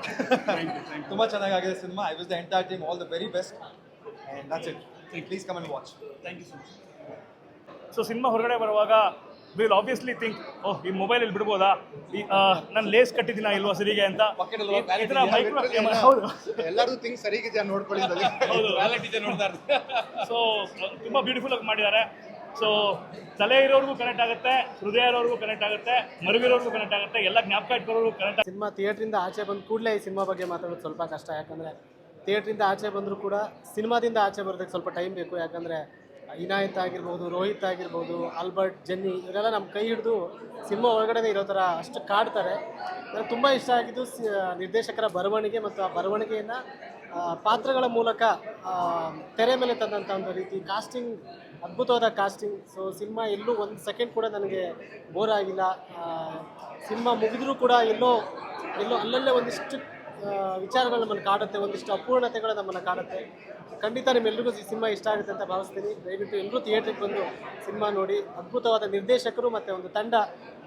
ತುಂಬ ಚೆನ್ನಾಗಿದೆ ಸಿನಿಮಾ. I will the entire team all the very best. And that's it. Please come and watch. Thank you so much. So ಸಿನಿಮಾ ಹೊರಗಡೆ ಬರುವಾಗ ವಿಲ್ ಆಬ್ವಿಯಸ್ಲಿ ಥಿಂಕ್, ಈ ಮೊಬೈಲಲ್ಲಿ ಬಿಡ್ಬೋದಾ, ನಾನು ಲೇಸ್ ಕಟ್ಟಿದ್ದೀನ ಇಲ್ವಾ ಸರಿಗೆ ಅಂತ. ಹೌದು, ಎಲ್ಲರೂ ಥಿಂಗ್ ಸರಿಗಿದೆಯಾ ನೋಡ್ಕೊಳ್ಳಿ. ಸೊ ತುಂಬ ಬ್ಯೂಟಿಫುಲ್ ಆಗಿ ಮಾಡಿದ್ದಾರೆ. ಸೊ ತಲೆ ಇರೋರ್ಗೂ ಕನೆಕ್ಟ್ ಆಗುತ್ತೆ, ಹೃದಯ ಇರೋರ್ಗೂ ಕನೆಕ್ಟ್ ಆಗುತ್ತೆ, ಮರುಗಿರೋರ್ಗೂ ಕನೆಕ್ಟ್ ಆಗುತ್ತೆ, ಎಲ್ಲ ಜ್ಞಾಪಕ ಇಟ್ಕೊಳ್ಳೋರ್ಗೂ ಕನೆಕ್ಟ್ ಆಗುತ್ತೆ. ಸಿನಿಮಾ ಥಿಯೇಟ್ರಿಂದ ಆಚೆ ಬಂದ ಕೂಡಲೇ ಈ ಸಿನಿಮಾ ಬಗ್ಗೆ ಮಾತಾಡೋದು ಸ್ವಲ್ಪ ಕಷ್ಟ. ಯಾಕಂದರೆ ಥಿಯೇಟ್ರಿಂದ ಆಚೆ ಬಂದರೂ ಕೂಡ ಸಿನಿಮಾದಿಂದ ಆಚೆ ಬರೋದಕ್ಕೆ ಸ್ವಲ್ಪ ಟೈಮ್ ಬೇಕು. ಯಾಕಂದರೆ ಇನಾಯತ್ ಆಗಿರ್ಬೋದು, ರೋಹಿತ್ ಆಗಿರ್ಬೋದು, ಆಲ್ಬರ್ಟ್, ಜೆನ್ನಿ ಇವರೆಲ್ಲ ನಮ್ಮ ಕೈ ಹಿಡಿದು ಸಿನಿಮಾ ಒಳಗಡೆ ಇರೋ ಥರ ಅಷ್ಟು ಕಾಡ್ತಾರೆ. ನನಗೆ ತುಂಬ ಇಷ್ಟ ಆಗಿದ್ದು ನಿರ್ದೇಶಕರ ಬರವಣಿಗೆ ಮತ್ತು ಆ ಬರವಣಿಗೆಯನ್ನು ಪಾತ್ರಗಳ ಮೂಲಕ ತೆರೆ ಮೇಲೆ ತಂದಂಥ ಒಂದು ರೀತಿ ಕಾಸ್ಟಿಂಗ್, ಅದ್ಭುತವಾದ ಕಾಸ್ಟಿಂಗ್. ಸೊ ಸಿನಿಮಾ ಎಲ್ಲೂ ಒಂದು ಸೆಕೆಂಡ್ ಕೂಡ ನನಗೆ ಬೋರ್ ಆಗಿಲ್ಲ. ಸಿನಿಮಾ ಮುಗಿದ್ರೂ ಕೂಡ ಎಲ್ಲೋ ಅಲ್ಲಲ್ಲೇ ಒಂದಿಷ್ಟು ವಿಚಾರಗಳು ನಮ್ಮನ್ನು ಕಾಡುತ್ತೆ, ಒಂದಿಷ್ಟು ಅಪೂರ್ಣತೆಗಳು ನಮ್ಮನ್ನು ಕಾಡುತ್ತೆ. ಖಂಡಿತ ನಿಮ್ಮೆಲ್ಲರಿಗೂ ಈ ಸಿನಿಮಾ ಇಷ್ಟ ಆಗುತ್ತೆ ಅಂತ ಭಾವಿಸ್ತೀನಿ. ದಯವಿಟ್ಟು ಎಲ್ಲರೂ ಥಿಯೇಟ್ರಿಗೆ ಬಂದು ಸಿನಿಮಾ ನೋಡಿ. ಅದ್ಭುತವಾದ ನಿರ್ದೇಶಕರು ಮತ್ತು ಒಂದು ತಂಡ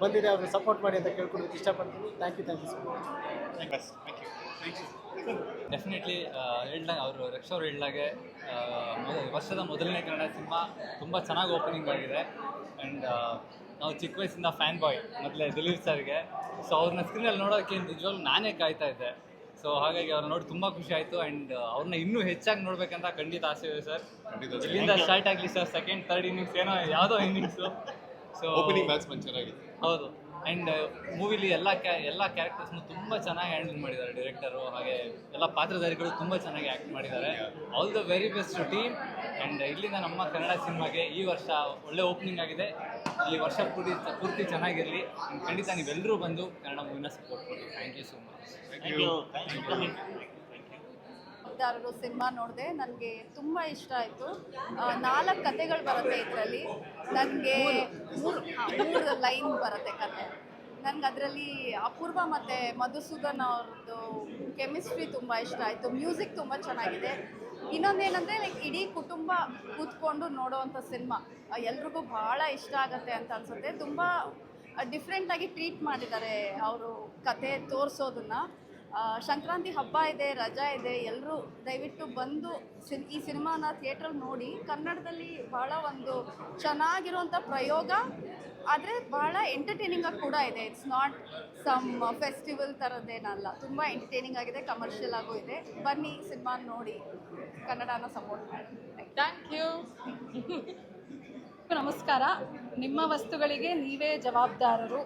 ಬಂದಿದೆ, ಅವ್ರನ್ನ ಸಪೋರ್ಟ್ ಮಾಡಿ ಅಂತ ಕೇಳ್ಕೊಡೋದಕ್ಕೆ ಇಷ್ಟಪಡ್ತೀನಿ. Thank you so much. Definitely ಹೇಳ್ದಂಗೆ ಅವರು ರಕ್ಷಾ ಅವರು ಹೇಳ್ದಾಗೆ ವರ್ಷದ ಮೊದಲನೇ ಕನ್ನಡ ಸಿನಿಮಾ ತುಂಬ ಚೆನ್ನಾಗಿ ಓಪನಿಂಗ್ ಆಗಿದೆ. ಆ್ಯಂಡ್ ನಾವು ಚಿಕ್ಕ ವಯಸ್ಸಿಂದ ಫ್ಯಾನ್ ಬಾಯ್ ಮೊದಲೇ ದಿಲೀಪ್ ಸರ್ಗೆ. ಸೊ ಅವ್ರನ್ನ ಸ್ಕ್ರೀನಲ್ಲಿ ನೋಡೋಕ್ಕೆ ನಿಜವಾಗ್ಲೂ ನಾನೇ ಕಾಯ್ತಾ ಇದ್ದೆ. ಸೊ ಹಾಗಾಗಿ ಅವ್ರನ್ನ ನೋಡಿ ತುಂಬ ಖುಷಿ ಆಯಿತು. ಆ್ಯಂಡ್ ಅವ್ರನ್ನ ಇನ್ನೂ ಹೆಚ್ಚಾಗಿ ನೋಡ್ಬೇಕಂತ ಖಂಡಿತ ಆಸೆ ಇದೆ ಸರ್. ಇಲ್ಲಿಂದ ಸ್ಟಾರ್ಟ್ ಆಗಲಿ ಸರ್, ಸೆಕೆಂಡ್ ಥರ್ಡ್ ಇನ್ನಿಂಗ್ಸ್ ಏನೋ ಯಾವುದೋ ಇನ್ನಿಂಗ್ಸು. ಸೊ ಓಪನಿಂಗ್ ಬ್ಯಾಟ್ಸ್ಮನ್ ಚೆನ್ನಾಗಿದೆ. ಹೌದು. ಆ್ಯಂಡ್ ಮೂವಿಲಿ ಎಲ್ಲ ಕ್ಯಾರೆಕ್ಟರ್ಸ್ನು ತುಂಬ ಚೆನ್ನಾಗಿ ಹ್ಯಾಂಡಲ್ ಮಾಡಿದ್ದಾರೆ ಡೈರೆಕ್ಟರು. ಹಾಗೆ ಎಲ್ಲ ಪಾತ್ರಧಾರಿಗಳು ತುಂಬ ಚೆನ್ನಾಗಿ ಆ್ಯಕ್ಟ್ ಮಾಡಿದ್ದಾರೆ. All the very best team. And ಇಲ್ಲಿಂದ ನಮ್ಮ ಕನ್ನಡ ಸಿನಿಮಾಗೆ ಈ ವರ್ಷ ಒಳ್ಳೆ ಓಪನಿಂಗ್ ಆಗಿದೆ. ಈ ವರ್ಷ ಪೂರ್ತಿ ಚೆನ್ನಾಗಿರಲಿ. ಖಂಡಿತ ನೀವೆಲ್ಲರೂ ಬಂದು ಕನ್ನಡ ಮೂವಿನ ಸಪೋರ್ಟ್ ಮಾಡಿ. Thank you so much. ಸಿನಿಮಾ ನೋಡಿದೆ, ನನಗೆ ತುಂಬ ಇಷ್ಟ ಆಯಿತು. 4 ಕತೆಗಳು ಬರುತ್ತೆ ಇದರಲ್ಲಿ. ನನಗೆ 3 ಲೈನ್ ಬರುತ್ತೆ ಕತೆ. ನನಗೆ ಅದರಲ್ಲಿ ಅಪೂರ್ವ ಮತ್ತು ಮಧುಸೂದನ್ ಅವ್ರದ್ದು ಕೆಮಿಸ್ಟ್ರಿ ತುಂಬ ಇಷ್ಟ ಆಯಿತು. ಮ್ಯೂಸಿಕ್ ತುಂಬ ಚೆನ್ನಾಗಿದೆ. ಇನ್ನೊಂದೇನೆಂದರೆ ಲೈಕ್ ಇಡೀ ಕುಟುಂಬ ಕೂತ್ಕೊಂಡು ನೋಡೋವಂಥ ಸಿನಿಮಾ ಎಲ್ರಿಗೂ ಭಾಳ ಇಷ್ಟ ಆಗುತ್ತೆ ಅಂತ ಅನಿಸುತ್ತೆ. ತುಂಬ ಡಿಫ್ರೆಂಟಾಗಿ ಟ್ರೀಟ್ ಮಾಡಿದ್ದಾರೆ ಅವರು ಕತೆ ತೋರಿಸೋದನ್ನು. ಸಂಕ್ರಾಂತಿ ಹಬ್ಬ ಇದೆ, ರಜಾ ಇದೆ, ಎಲ್ಲರೂ ದಯವಿಟ್ಟು ಬಂದು ಈ ಸಿನಿಮಾನ ಥಿಯೇಟ್ರಲ್ಲಿ ನೋಡಿ. ಕನ್ನಡದಲ್ಲಿ ಭಾಳ ಒಂದು ಚೆನ್ನಾಗಿರುವಂಥ ಪ್ರಯೋಗ, ಆದರೆ ಭಾಳ ಎಂಟರ್ಟೈನಿಂಗಾಗಿ ಕೂಡ ಇದೆ. ಇಟ್ಸ್ ನಾಟ್ ಸಮ್ ಫೆಸ್ಟಿವಲ್ ಥರದ್ದೇನಲ್ಲ, ತುಂಬ ಎಂಟರ್ಟೈನಿಂಗ್ ಆಗಿದೆ, ಕಮರ್ಷಿಯಲ್ ಆಗೂ ಇದೆ. ಬನ್ನಿ ಸಿನಿಮಾ ನೋಡಿ, ಕನ್ನಡನ ಸಪೋರ್ಟ್ ಮಾಡಿ. Thank you. ನಮಸ್ಕಾರ. ನಿಮ್ಮ ವಸ್ತುಗಳಿಗೆ ನೀವೇ ಜವಾಬ್ದಾರರು.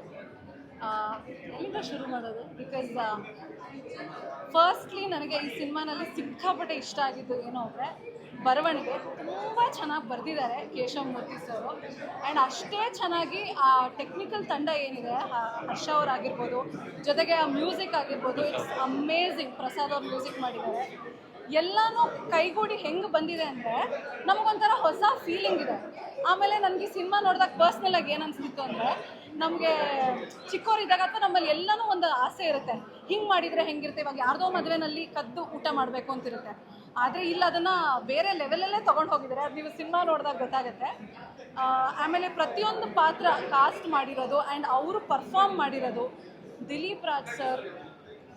ಎಲ್ಲಿಂದ ಶುರು ಮಾಡೋದು? ಬಿಕಾಸ್ ಫಸ್ಟ್ಲಿ ನನಗೆ ಈ ಸಿನಿಮಾನಲ್ಲಿ ಸಿಕ್ಕಾಪಟ್ಟೆ ಇಷ್ಟ ಆಗಿದ್ದು ಏನು ಅಂದರೆ ಬರವಣಿಗೆ. ತುಂಬ ಚೆನ್ನಾಗಿ ಬರೆದಿದ್ದಾರೆ ಕೇಶವ್ ಮೂರ್ತಿ ಸರು. ಆ್ಯಂಡ್ ಅಷ್ಟೇ ಚೆನ್ನಾಗಿ ಆ ಟೆಕ್ನಿಕಲ್ ತಂಡ ಏನಿದೆ, ಹರ್ಷ ಅವರಾಗಿರ್ಬೋದು, ಜೊತೆಗೆ ಆ ಮ್ಯೂಸಿಕ್ ಆಗಿರ್ಬೋದು, ಇಟ್ಸ್ ಅಮೇಝಿಂಗ್. ಪ್ರಸಾದ್ ಅವ್ರು ಮ್ಯೂಸಿಕ್ ಮಾಡಿದ್ದಾರೆ. ಎಲ್ಲನೂ ಕೈಗೂಡಿ ಹೆಂಗೆ ಬಂದಿದೆ ಅಂದರೆ ನಮಗೊಂಥರ ಹೊಸ ಫೀಲಿಂಗ್ ಇದೆ. ಆಮೇಲೆ ನನಗೆ ಸಿನಿಮಾ ನೋಡಿದಾಗ ಪರ್ಸ್ನಲಾಗಿ ಏನು ಅನಿಸ್ತಿತ್ತು ಅಂದರೆ, ನಮಗೆ ಚಿಕ್ಕವರಿದ್ದಾಗ ಅಥವಾ ನಮ್ಮಲ್ಲಿ ಎಲ್ಲನೂ ಒಂದು ಆಸೆ ಇರುತ್ತೆ, ಹಿಂಗೆ ಮಾಡಿದರೆ ಹೆಂಗಿರುತ್ತೆ. ಇವಾಗ ಯಾರ್ದೋ ಮದುವೆನಲ್ಲಿ ಕದ್ದು ಊಟ ಮಾಡಬೇಕು ಅಂತಿರುತ್ತೆ. ಆದರೆ ಇಲ್ಲಿ ಅದನ್ನು ಬೇರೆ ಲೆವೆಲಲ್ಲೇ ತೊಗೊಂಡು ಹೋಗಿದ್ದಾರೆ. ಅದು ನೀವು ಸಿನಿಮಾ ನೋಡಿದಾಗ ಗೊತ್ತಾಗುತ್ತೆ. ಆಮೇಲೆ ಪ್ರತಿಯೊಂದು ಪಾತ್ರ ಕಾಸ್ಟ್ ಮಾಡಿರೋದು ಆ್ಯಂಡ್ ಅವರು ಪರ್ಫಾರ್ಮ್ ಮಾಡಿರೋದು. ದಿಲೀಪ್ ರಾಜ್ ಸರ್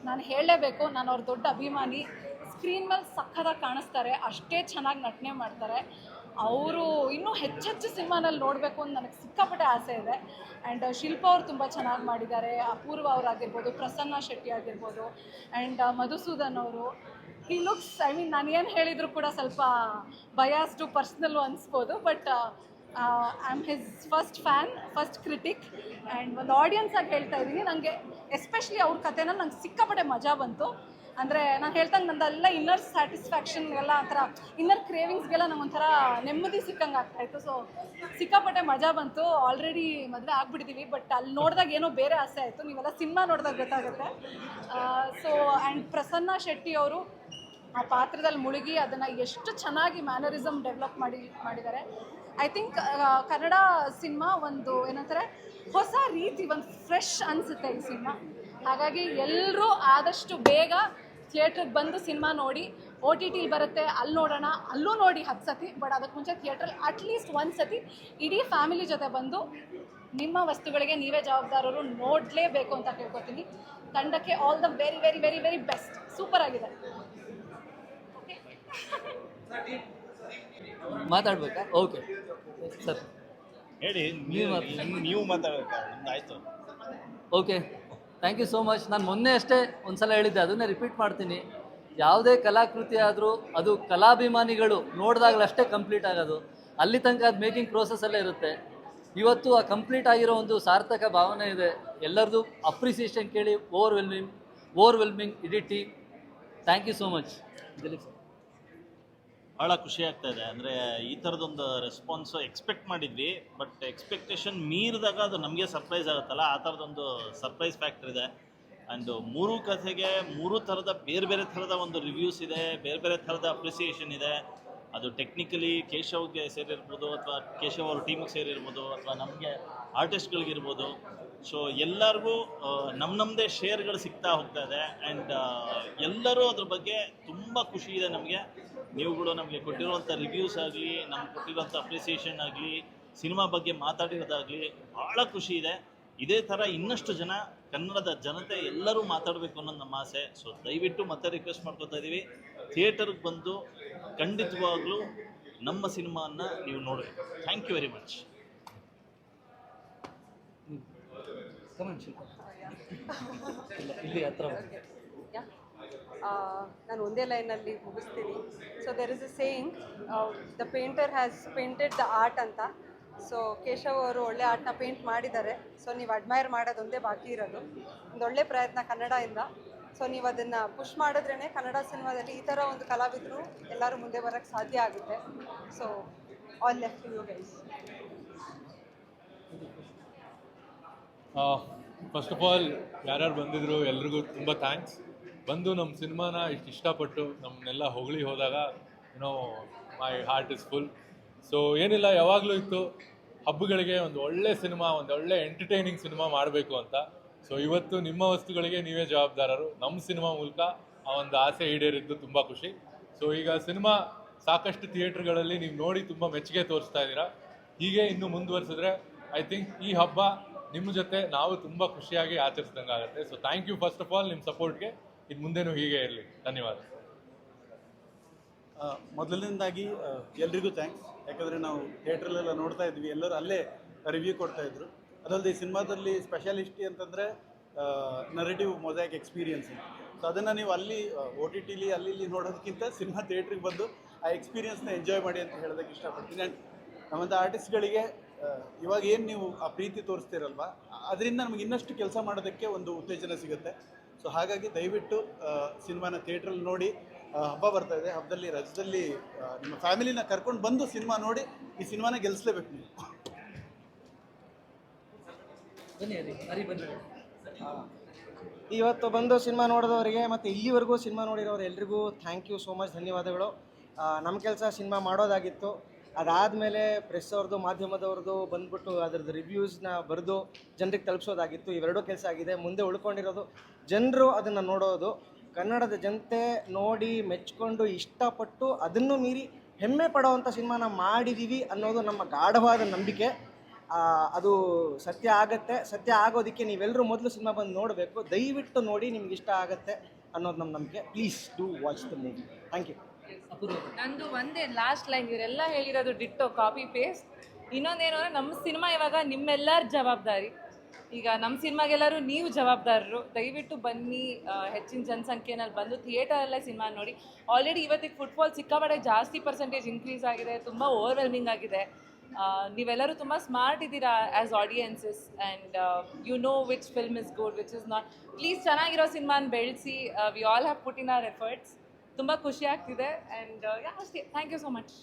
ನಾನು ಹೇಳಲೇಬೇಕು, ನಾನು ಅವ್ರ ದೊಡ್ಡ ಅಭಿಮಾನಿ. ಸ್ಕ್ರೀನ್ ಮೇಲೆ ಸಖತ್ತಾಗಿ ಕಾಣಿಸ್ತಾರೆ, ಅಷ್ಟೇ ಚೆನ್ನಾಗಿ ನಟನೆ ಮಾಡ್ತಾರೆ. ಅವರು ಇನ್ನೂ ಹೆಚ್ಚೆಚ್ಚು ಸಿನಿಮಾನಲ್ಲಿ ನೋಡಬೇಕು ಅಂತ ನನಗೆ ಸಿಕ್ಕಾಪಟ್ಟೆ ಆಸೆ ಇದೆ. ಆ್ಯಂಡ್ ಶಿಲ್ಪ ಅವರು ತುಂಬ ಚೆನ್ನಾಗಿ ಮಾಡಿದ್ದಾರೆ. ಅಪೂರ್ವ ಅವರಾಗಿರ್ಬೋದು, ಪ್ರಸನ್ನ ಶೆಟ್ಟಿ ಆಗಿರ್ಬೋದು, ಆ್ಯಂಡ್ ಮಧುಸೂದನ್ ಅವರು. ಹಿ ಲುಕ್ಸ್, ಐ ಮೀನ್ ನಾನು ಏನು ಹೇಳಿದರೂ ಕೂಡ ಸ್ವಲ್ಪ ಬಯಾಸ್ಟು ಪರ್ಸ್ನಲ್ಲು ಅನಿಸ್ಬೋದು. But I am his first fan, first critic. And ಒಂದು ಆಡಿಯನ್ಸಾಗಿ ಹೇಳ್ತಾ ಇದ್ದೀನಿ, ನನಗೆ ಎಸ್ಪೆಷಲಿ ಅವ್ರ ಕಥೆನ ನಂಗೆ ಸಿಕ್ಕಾಪಟ್ಟೆ ಮಜಾ ಬಂತು. ಅಂದರೆ ನಾನು ಹೇಳ್ದಂಗೆ ನಂದೆಲ್ಲ ಇನ್ನರ್ ಸ್ಯಾಟಿಸ್ಫ್ಯಾಕ್ಷನ್ ಎಲ್ಲ ಒಂಥರ ಇನ್ನರ್ ಕ್ರೇವಿಂಗ್ಸ್ಗೆಲ್ಲ ನಂಗೊಂಥರ ನೆಮ್ಮದಿ ಸಿಕ್ಕಂಗೆ ಆಗ್ತಾಯಿತ್ತು. ಸೊ ಸಿಕ್ಕಾಪಟ್ಟೆ ಮಜಾ ಬಂತು. ಆಲ್ರೆಡಿ ಮದುವೆ ಆಗ್ಬಿಟ್ಟಿದ್ದೀವಿ, ಬಟ್ ಅಲ್ಲಿ ನೋಡಿದಾಗ ಏನೋ ಬೇರೆ ಆಸೆ ಆಯಿತು. ನೀವೆಲ್ಲ ಸಿನಿಮಾ ನೋಡಿದಾಗ ಗೊತ್ತಾಗುತ್ತೆ. ಸೊ ಆ್ಯಂಡ್ ಪ್ರಸನ್ನ ಶೆಟ್ಟಿ ಅವರು ಆ ಪಾತ್ರದಲ್ಲಿ ಮುಳುಗಿ ಅದನ್ನು ಎಷ್ಟು ಚೆನ್ನಾಗಿ ಮ್ಯಾನರಿಸಮ್ ಡೆವಲಪ್ ಮಾಡಿದ್ದಾರೆ. ಐ ಥಿಂಕ್ ಕನ್ನಡ ಸಿನಿಮಾ ಒಂದು ಏನಂತಾರೆ ಹೊಸ ರೀತಿ, ಒಂದು ಫ್ರೆಶ್ ಅನಿಸುತ್ತೆ ಈ ಸಿನಿಮಾ. ಹಾಗಾಗಿ ಎಲ್ಲರೂ ಆದಷ್ಟು ಬೇಗ ಥಿಯೇಟ್ರಿಗೆ ಬಂದು ಸಿನಿಮಾ ನೋಡಿ. OTT ಬರುತ್ತೆ, ಅಲ್ಲಿ ನೋಡೋಣ, ಅಲ್ಲೂ ನೋಡಿ 10 ಸತಿ. ಬಟ್ ಅದಕ್ಕೆ ಮುಂಚೆ ಥಿಯೇಟ್ರಲ್ಲಿ ಅಟ್ಲೀಸ್ಟ್ 1 ಸತಿ ಇಡೀ ಫ್ಯಾಮಿಲಿ ಜೊತೆ ಬಂದು ನಿಮ್ಮ ವಸ್ತುಗಳಿಗೆ ನೀವೇ ಜವಾಬ್ದಾರರು ನೋಡಲೇಬೇಕು ಅಂತ ಕೇಳ್ಕೊತೀನಿ. ತಂಡಕ್ಕೆ all the very very very very best. Super ಆಗಿದೆ. ಮಾತಾಡ್ಬೇಕಾ? ಓಕೆ ಸರ್ ಹೇಳಿ, ನೀವು ಮಾತಾಡಬೇಕಾ? ಆಯಿತು. Okay, thank you so much. ನಾನು ಮೊನ್ನೆ ಅಷ್ಟೇ ಒಂದು ಸಲ ಹೇಳಿದ್ದೆ, ಅದನ್ನೇ ರಿಪೀಟ್ ಮಾಡ್ತೀನಿ. ಯಾವುದೇ ಕಲಾಕೃತಿ ಆದರೂ ಅದು ಕಲಾಭಿಮಾನಿಗಳು ನೋಡಿದಾಗಲಷ್ಟೇ ಕಂಪ್ಲೀಟ್ ಆಗೋದು. ಅಲ್ಲಿ ತನಕ ಅದು ಮೇಕಿಂಗ್ ಪ್ರೋಸೆಸ್ಸಲ್ಲೇ ಇರುತ್ತೆ. ಇವತ್ತು ಆ ಕಂಪ್ಲೀಟ್ ಆಗಿರೋ ಒಂದು ಸಾರ್ಥಕ ಭಾವನೆ ಇದೆ. ಎಲ್ಲರದು ಅಪ್ರಿಸಿಯೇಷನ್ ಕೇಳಿ ಓವರ್ವೆಲ್ಮಿಂಗ್ ಇಡೀ team. Thank you so much. Dileep sir. ಭಾಳ ಖುಷಿ ಆಗ್ತಾ ಇದೆ. ಅಂದರೆ ಈ ಥರದೊಂದು ರೆಸ್ಪಾನ್ಸು ಎಕ್ಸ್ಪೆಕ್ಟ್ ಮಾಡಿದ್ವಿ, ಬಟ್ ಎಕ್ಸ್ಪೆಕ್ಟೇಷನ್ ಮೀರಿದಾಗ ಅದು ನಮಗೆ ಸರ್ಪ್ರೈಸ್ ಆಗುತ್ತಲ್ಲ, ಆ ಥರದೊಂದು ಸರ್ಪ್ರೈಸ್ ಫ್ಯಾಕ್ಟರ್ ಇದೆ. ಆ್ಯಂಡ್ ಮೂರೂ ಕಥೆಗೆ ಮೂರು ಥರದ ಬೇರೆ ಬೇರೆ ಥರದ ಒಂದು ರಿವ್ಯೂಸ್ ಇದೆ, ಬೇರೆ ಬೇರೆ ಥರದ ಅಪ್ರಿಸಿಯೇಷನ್ ಇದೆ. ಅದು ಟೆಕ್ನಿಕಲಿ ಕೇಶವ್ಗೆ ಸೇರಿರ್ಬೋದು, ಅಥವಾ ಕೇಶವ್ ಅವ್ರ ಟೀಮಿಗೆ ಸೇರಿರ್ಬೋದು, ಅಥವಾ ನಮಗೆ ಆರ್ಟಿಸ್ಟ್ಗಳಿಗಿರ್ಬೋದು. ಸೊ ಎಲ್ಲರಿಗೂ ನಮ್ಮದೇ ಶೇರ್ಗಳು ಸಿಗ್ತಾ ಹೋಗ್ತಾ ಇದೆ. ಆ್ಯಂಡ್ ಎಲ್ಲರೂ ಅದ್ರ ಬಗ್ಗೆ ತುಂಬ ಖುಷಿ ಇದೆ ನಮಗೆ. ನೀವುಗಳು ನಮಗೆ ಕೊಟ್ಟಿರುವಂಥ ರಿವ್ಯೂಸ್ ಆಗಲಿ, ನಮ್ಗೆ ಕೊಟ್ಟಿರುವಂಥ ಅಪ್ರಿಸಿಯೇಷನ್ ಆಗಲಿ, ಸಿನಿಮಾ ಬಗ್ಗೆ ಮಾತಾಡಿರೋದಾಗಲಿ ಭಾಳ ಖುಷಿ ಇದೆ. ಇದೇ ಥರ ಇನ್ನಷ್ಟು ಜನ, ಕನ್ನಡದ ಜನತೆ ಎಲ್ಲರೂ ಮಾತಾಡಬೇಕು ಅನ್ನೋದು ನಮ್ಮ ಆಸೆ. ಸೊ ದಯವಿಟ್ಟು ಮತ್ತೆ ರಿಕ್ವೆಸ್ಟ್ ಮಾಡ್ಕೊತಾ ಇದ್ದೀವಿ, ಥಿಯೇಟರ್ಗೆ ಬಂದು ಖಂಡಿತವಾಗ್ಲೂ ನಮ್ಮ ಸಿನಿಮಾನ ನೀವು ನೋಡಬೇಕು. Thank you very much. ಇಲ್ಲಿ ಹತ್ರ ನಾನು ಒಂದೇ ಲೈನಲ್ಲಿ ಮುಗಿಸ್ತೀನಿ. So there is a saying, the painter has painted the art ಅಂತ. ಸೊ ಕೇಶವ್ ಅವರು ಒಳ್ಳೆ ಆರ್ಟ್ನ ಪೇಂಟ್ ಮಾಡಿದ್ದಾರೆ. ಸೊ ನೀವು ಅಡ್ಮೈರ್ ಮಾಡೋದೊಂದೇ ಬಾಕಿ ಇರೋದು. ಒಂದು ಒಳ್ಳೆ ಪ್ರಯತ್ನ ಕನ್ನಡದಿಂದ. ಸೊ ನೀವು ಅದನ್ನು ಪುಷ್ ಮಾಡಿದ್ರೇ ಕನ್ನಡ ಸಿನಿಮಾದಲ್ಲಿ ಈ ಥರ ಒಂದು ಕಲಾವಿದರು ಎಲ್ಲರೂ ಮುಂದೆ ಬರೋಕ್ಕೆ ಸಾಧ್ಯ ಆಗುತ್ತೆ. So all left to you guys. First of all ಯಾರ್ಯಾರು ಬಂದಿದ್ರು ಎಲ್ರಿಗೂ ತುಂಬ ಥ್ಯಾಂಕ್ಸ್. ಬಂದು ನಮ್ಮ ಸಿನಿಮಾನ ಇಷ್ಟು ಇಷ್ಟಪಟ್ಟು ನಮ್ಮನ್ನೆಲ್ಲ ಹೊಗಳಿ ಹೋದಾಗ my heart is full. So ಏನಿಲ್ಲ, ಯಾವಾಗಲೂ ಇತ್ತು ಹಬ್ಬಗಳಿಗೆ ಒಂದು ಒಳ್ಳೆ ಸಿನಿಮಾ, ಒಂದು ಒಳ್ಳೆ ಎಂಟರ್ಟೈನಿಂಗ್ ಸಿನಿಮಾ ಮಾಡಬೇಕು ಅಂತ. ಸೊ ಇವತ್ತು ನಿಮ್ಮ ವಸ್ತುಗಳಿಗೆ ನೀವೇ ಜವಾಬ್ದಾರರು. ನಮ್ಮ ಸಿನಿಮಾ ಮೂಲಕ ಆ ಒಂದು ಆಸೆ ಈಡೇರಿದ್ದು ತುಂಬ ಖುಷಿ. ಸೊ ಈಗ ಸಿನಿಮಾ ಸಾಕಷ್ಟು ಥಿಯೇಟ್ರ್ಗಳಲ್ಲಿ ನೀವು ನೋಡಿ ತುಂಬ ಮೆಚ್ಚುಗೆ ತೋರಿಸ್ತಾ ಇದ್ದೀರಾ. ಹೀಗೆ ಇನ್ನೂ ಮುಂದುವರಿಸಿದ್ರೆ ಐ ಥಿಂಕ್ ಈ ಹಬ್ಬ ನಿಮ್ಮ ಜೊತೆ ನಾವು ತುಂಬ ಖುಷಿಯಾಗಿ ಆಚರಿಸ್ದಂಗೆ ಆಗುತ್ತೆ. So thank you first of all ನಿಮ್ಮ ಸಪೋರ್ಟ್ಗೆ. ಇದು ಮುಂದೆನೂ ಹೀಗೆ ಇರಲಿ. ಧನ್ಯವಾದ. ಮೊದಲನೇದಾಗಿ ಎಲ್ರಿಗೂ ಥ್ಯಾಂಕ್ಸ್. ಯಾಕಂದರೆ ನಾವು ಥಿಯೇಟ್ರಲ್ಲೆಲ್ಲ ನೋಡ್ತಾ ಇದ್ವಿ, ಎಲ್ಲರೂ ಅಲ್ಲೇ ರಿವ್ಯೂ ಕೊಡ್ತಾಯಿದ್ರು. ಅದಲ್ಲದೆ ಈ ಸಿನಿಮಾದಲ್ಲಿ ಸ್ಪೆಷಾಲಿಸ್ಟಿ ಅಂತಂದರೆ ನರೇಟಿವ್ ಮೊಸಾಯಿಕ್ ಎಕ್ಸ್ಪೀರಿಯನ್ಸ್. ಸೊ ಅದನ್ನು ನೀವು ಅಲ್ಲಿ OTTಲಿ ಅಲ್ಲಿ ಇಲ್ಲಿ ನೋಡೋದಕ್ಕಿಂತ ಸಿನಿಮಾ ಥಿಯೇಟ್ರಿಗೆ ಬಂದು ಆ ಎಕ್ಸ್ಪೀರಿಯನ್ಸ್ನ ಎಂಜಾಯ್ ಮಾಡಿ ಅಂತ ಹೇಳೋದಕ್ಕೆ ಇಷ್ಟಪಡ್ತೀನಿ. ಆ್ಯಂಡ್ ನಮ್ಮಂಥ ಆರ್ಟಿಸ್ಟ್ಗಳಿಗೆ ಇವಾಗ ಏನು ನೀವು ಆ ಪ್ರೀತಿ ತೋರಿಸ್ತೀರಲ್ವ, ಅದರಿಂದ ನಮಗೆ ಇನ್ನಷ್ಟು ಕೆಲಸ ಮಾಡೋದಕ್ಕೆ ಒಂದು ಉತ್ತೇಜನ ಸಿಗುತ್ತೆ. ಸೊ ಹಾಗಾಗಿ ದಯವಿಟ್ಟು ಸಿನಿಮಾನ ಥಿಯೇಟ್ರಲ್ಲಿ ನೋಡಿ. ಹಬ್ಬ ಬರ್ತಾ ಇದೆ, ಹಬ್ಬದಲ್ಲಿ ರಜದಲ್ಲಿ ನಿಮ್ಮ ಫ್ಯಾಮಿಲಿನ ಕರ್ಕೊಂಡು ಬಂದು ಸಿನಿಮಾ ನೋಡಿ ಈ ಸಿನಿಮಾನ ಗೆಲ್ಲಿಸ್ಲೇಬೇಕು ನೀವು. ಇವತ್ತು ಬಂದು ಸಿನಿಮಾ ನೋಡಿದವರಿಗೆ ಮತ್ತು ಇಲ್ಲಿವರೆಗೂ ಸಿನಿಮಾ ನೋಡಿರೋರು ಎಲ್ರಿಗೂ ಥ್ಯಾಂಕ್ ಯು ಸೋ ಮಚ್, ಧನ್ಯವಾದಗಳು. ನಮ್ಮ ಕೆಲಸ ಸಿನಿಮಾ ಮಾಡೋದಾಗಿತ್ತು. ಅದಾದಮೇಲೆ ಪ್ರೆಸ್ ಅವ್ರದ್ದು, ಮಾಧ್ಯಮದವ್ರದ್ದು ಬಂದ್ಬಿಟ್ಟು ಅದರದ್ದು ರಿವ್ಯೂಸ್ನ ಬರೆದು ಜನರಿಗೆ ತಲುಪಿಸೋದಾಗಿತ್ತು. ಇವೆರಡೂ ಕೆಲಸ ಆಗಿದೆ. ಮುಂದೆ ಉಳ್ಕೊಂಡಿರೋದು ಜನರು ಅದನ್ನು ನೋಡೋದು. ಕನ್ನಡದ ಜನತೆ ನೋಡಿ ಮೆಚ್ಕೊಂಡು ಇಷ್ಟಪಟ್ಟು ಅದನ್ನು ಮೀರಿ ಹೆಮ್ಮೆ ಪಡೋವಂಥ ಸಿನಿಮಾನ ಮಾಡಿದ್ದೀವಿ ಅನ್ನೋದು ನಮ್ಮ ಗಾಢವಾದ ನಂಬಿಕೆ. ಅದು ಸತ್ಯ ಆಗತ್ತೆ. ಸತ್ಯ ಆಗೋದಕ್ಕೆ ನೀವೆಲ್ಲರೂ ಮೊದಲು ಸಿನಿಮಾ ಬಂದು ನೋಡಬೇಕು. ದಯವಿಟ್ಟು ನೋಡಿ, ನಿಮ್ಗೆ ಇಷ್ಟ ಆಗುತ್ತೆ ಅನ್ನೋದು ನಮ್ಮ ನಂಬಿಕೆ. Please do watch the movie. Thank you. ನಂದು ಒಂದೇ ಲಾಸ್ಟ್ ಲೈನ್, ಇವರೆಲ್ಲ ಹೇಳಿರೋದು ಡಿಟ್ಟೋ ಕಾಪಿ ಪೇಸ್ಟ್. ಇನ್ನೊಂದೇನು ಅಂದರೆ ನಮ್ಮ ಸಿನಿಮಾ ಇವಾಗ ನಿಮ್ಮೆಲ್ಲರ ಜವಾಬ್ದಾರಿ. ಈಗ ನಮ್ಮ ಸಿನಿಮಾಗೆಲ್ಲರೂ ನೀವು ಜವಾಬ್ದಾರರು. ದಯವಿಟ್ಟು ಬನ್ನಿ, ಹೆಚ್ಚಿನ ಜನಸಂಖ್ಯೆನಲ್ಲಿ ಬಂದು ಥಿಯೇಟರಲ್ಲೇ ಸಿನಿಮಾ ನೋಡಿ. ಆಲ್ರೆಡಿ ಇವತ್ತಿಗೆ ಫುಟ್ಫಾಲ್ ಸಿಕ್ಕಾಪಟ್ಟೆ ಜಾಸ್ತಿ ಪರ್ಸೆಂಟೇಜ್ ಇನ್ಕ್ರೀಸ್ ಆಗಿದೆ, ತುಂಬ ಓವರ್ವೆಲ್ಮಿಂಗ್ ಆಗಿದೆ. ನೀವೆಲ್ಲರೂ ತುಂಬ ಸ್ಮಾರ್ಟ್ ಇದ್ದೀರಾ as audiences, and you know which film is good, which is not. Please ಚೆನ್ನಾಗಿರೋ ಸಿನಿಮಾನ ಬೆಳೆಸಿ. We all have put in our efforts. ತುಂಬ ಖುಷಿ ಆಗ್ತಿದೆ. ಆ್ಯಂಡ್ ಅಷ್ಟೇ, ಥ್ಯಾಂಕ್ ಯು ಸೊ ಮಚ್.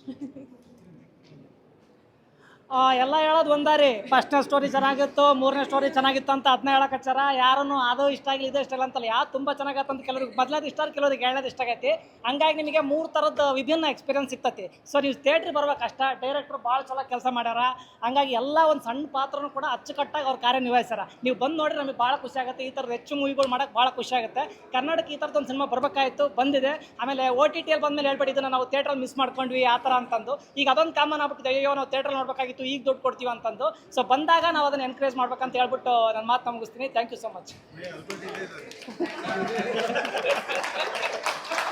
ಎಲ್ಲ ಹೇಳೋದು ಒಂದಾರಿ. ಫಸ್ಟ್ನೇ ಸ್ಟೋರಿ ಚೆನ್ನಾಗಿತ್ತು, ಮೂರನೇ ಸ್ಟೋರಿ ಚೆನ್ನಾಗಿತ್ತು ಅಂತ ಅದನ್ನ ಹೇಳಕಚ್ಚಾರ. ಯಾರನ್ನು ಅದು ಇಷ್ಟ ಆಗಲಿ ಇದು ಇಷ್ಟ ಇಲ್ಲ ಅಂತಲ್ಲ, ಯಾವ್ದು ತುಂಬ ಚೆನ್ನಾಗತ್ತೆ ಅಂತ ಕೆಲವ್ರಿಗೆ ಮೊದಲನೇದು ಇಷ್ಟ, ಕೆಲವ್ರಿಗೆ ಎರಡನೇದು ಇಷ್ಟ ಆಗೈತಿ. ಹಂಗಾಗಿ ನಿಮಗೆ 3 ಥರದ ವಿಭಿನ್ನ ಎಕ್ಸ್ಪೀರಿಯನ್ಸ್ ಸಿಗ್ತೈತಿ. ಸೊ ನೀವು ಥಿಯೇಟ್ರಿಗೆ ಬರ್ಬೇಕಷ್ಟ. ಡೈರೆಕ್ಟ್ರು ಭಾಳ ಚಲೋ ಕೆಲಸ ಮಾಡ್ಯಾರ. ಹಂಗಾಗಿ ಎಲ್ಲ ಒಂದು ಸಣ್ಣ ಪಾತ್ರನೂ ಕೂಡ ಅಚ್ಚುಕಟ್ಟಾಗಿ ಅವ್ರು ಕಾರ್ಯನಿರ್ವಹಿಸ್ಯಾರ. ನೀವು ಬಂದು ನೋಡಿದ್ರೆ ನಮಗೆ ಭಾಳ ಖುಷಿ ಆಗುತ್ತೆ. ಈ ಥರದ ಹೆಚ್ಚು ಮೂವಿಗಳು ಮಾಡೋಕ್ಕೆ ಭಾಳ ಖುಷಿ ಆಗುತ್ತೆ. ಕನ್ನಡಕ್ಕೆ ಈ ಥರದ್ದು ಒಂದು ಸಿನಿಮಾ ಬರಬೇಕಾಯಿತು, ಬಂದಿದೆ. ಆಮೇಲೆ OTTಯಲ್ಲಿ ಬಂದಮೇಲೆ ಹೇಳ್ಬೇಡಿ ಇದನ್ನು ನಾವು ಥಿಯೇಟ್ರಲ್ಲಿ ಮಿಸ್ ಮಾಡ್ಕೊಂಡ್ವಿ ಆ ಥರ ಅಂತಂದು. ಈಗ ಅದೊಂದು ಕಾಮನ್ ಆಗ್ಬಿಟ್ಟಿದೆ, ಅಯ್ಯೋ ನಾವು ಥಿಯೇಟ್ರಲ್ಲಿ ನೋಡಬೇಕಾಗಿತ್ತು, ಈಗ ದುಡ್ಡು ಕೊಡ್ತೀವಿ ಅಂತಂದು. ಸೊ ಬಂದಾಗ ನಾವು ಅದನ್ನು ಎನ್ಕರೇಜ್ ಮಾಡ್ಬೇಕಂತ ಹೇಳ್ಬಿಟ್ಟು ನನ್ನ ಮಾತು ಮುಗಿಸ್ತೀನಿ. Thank you so much.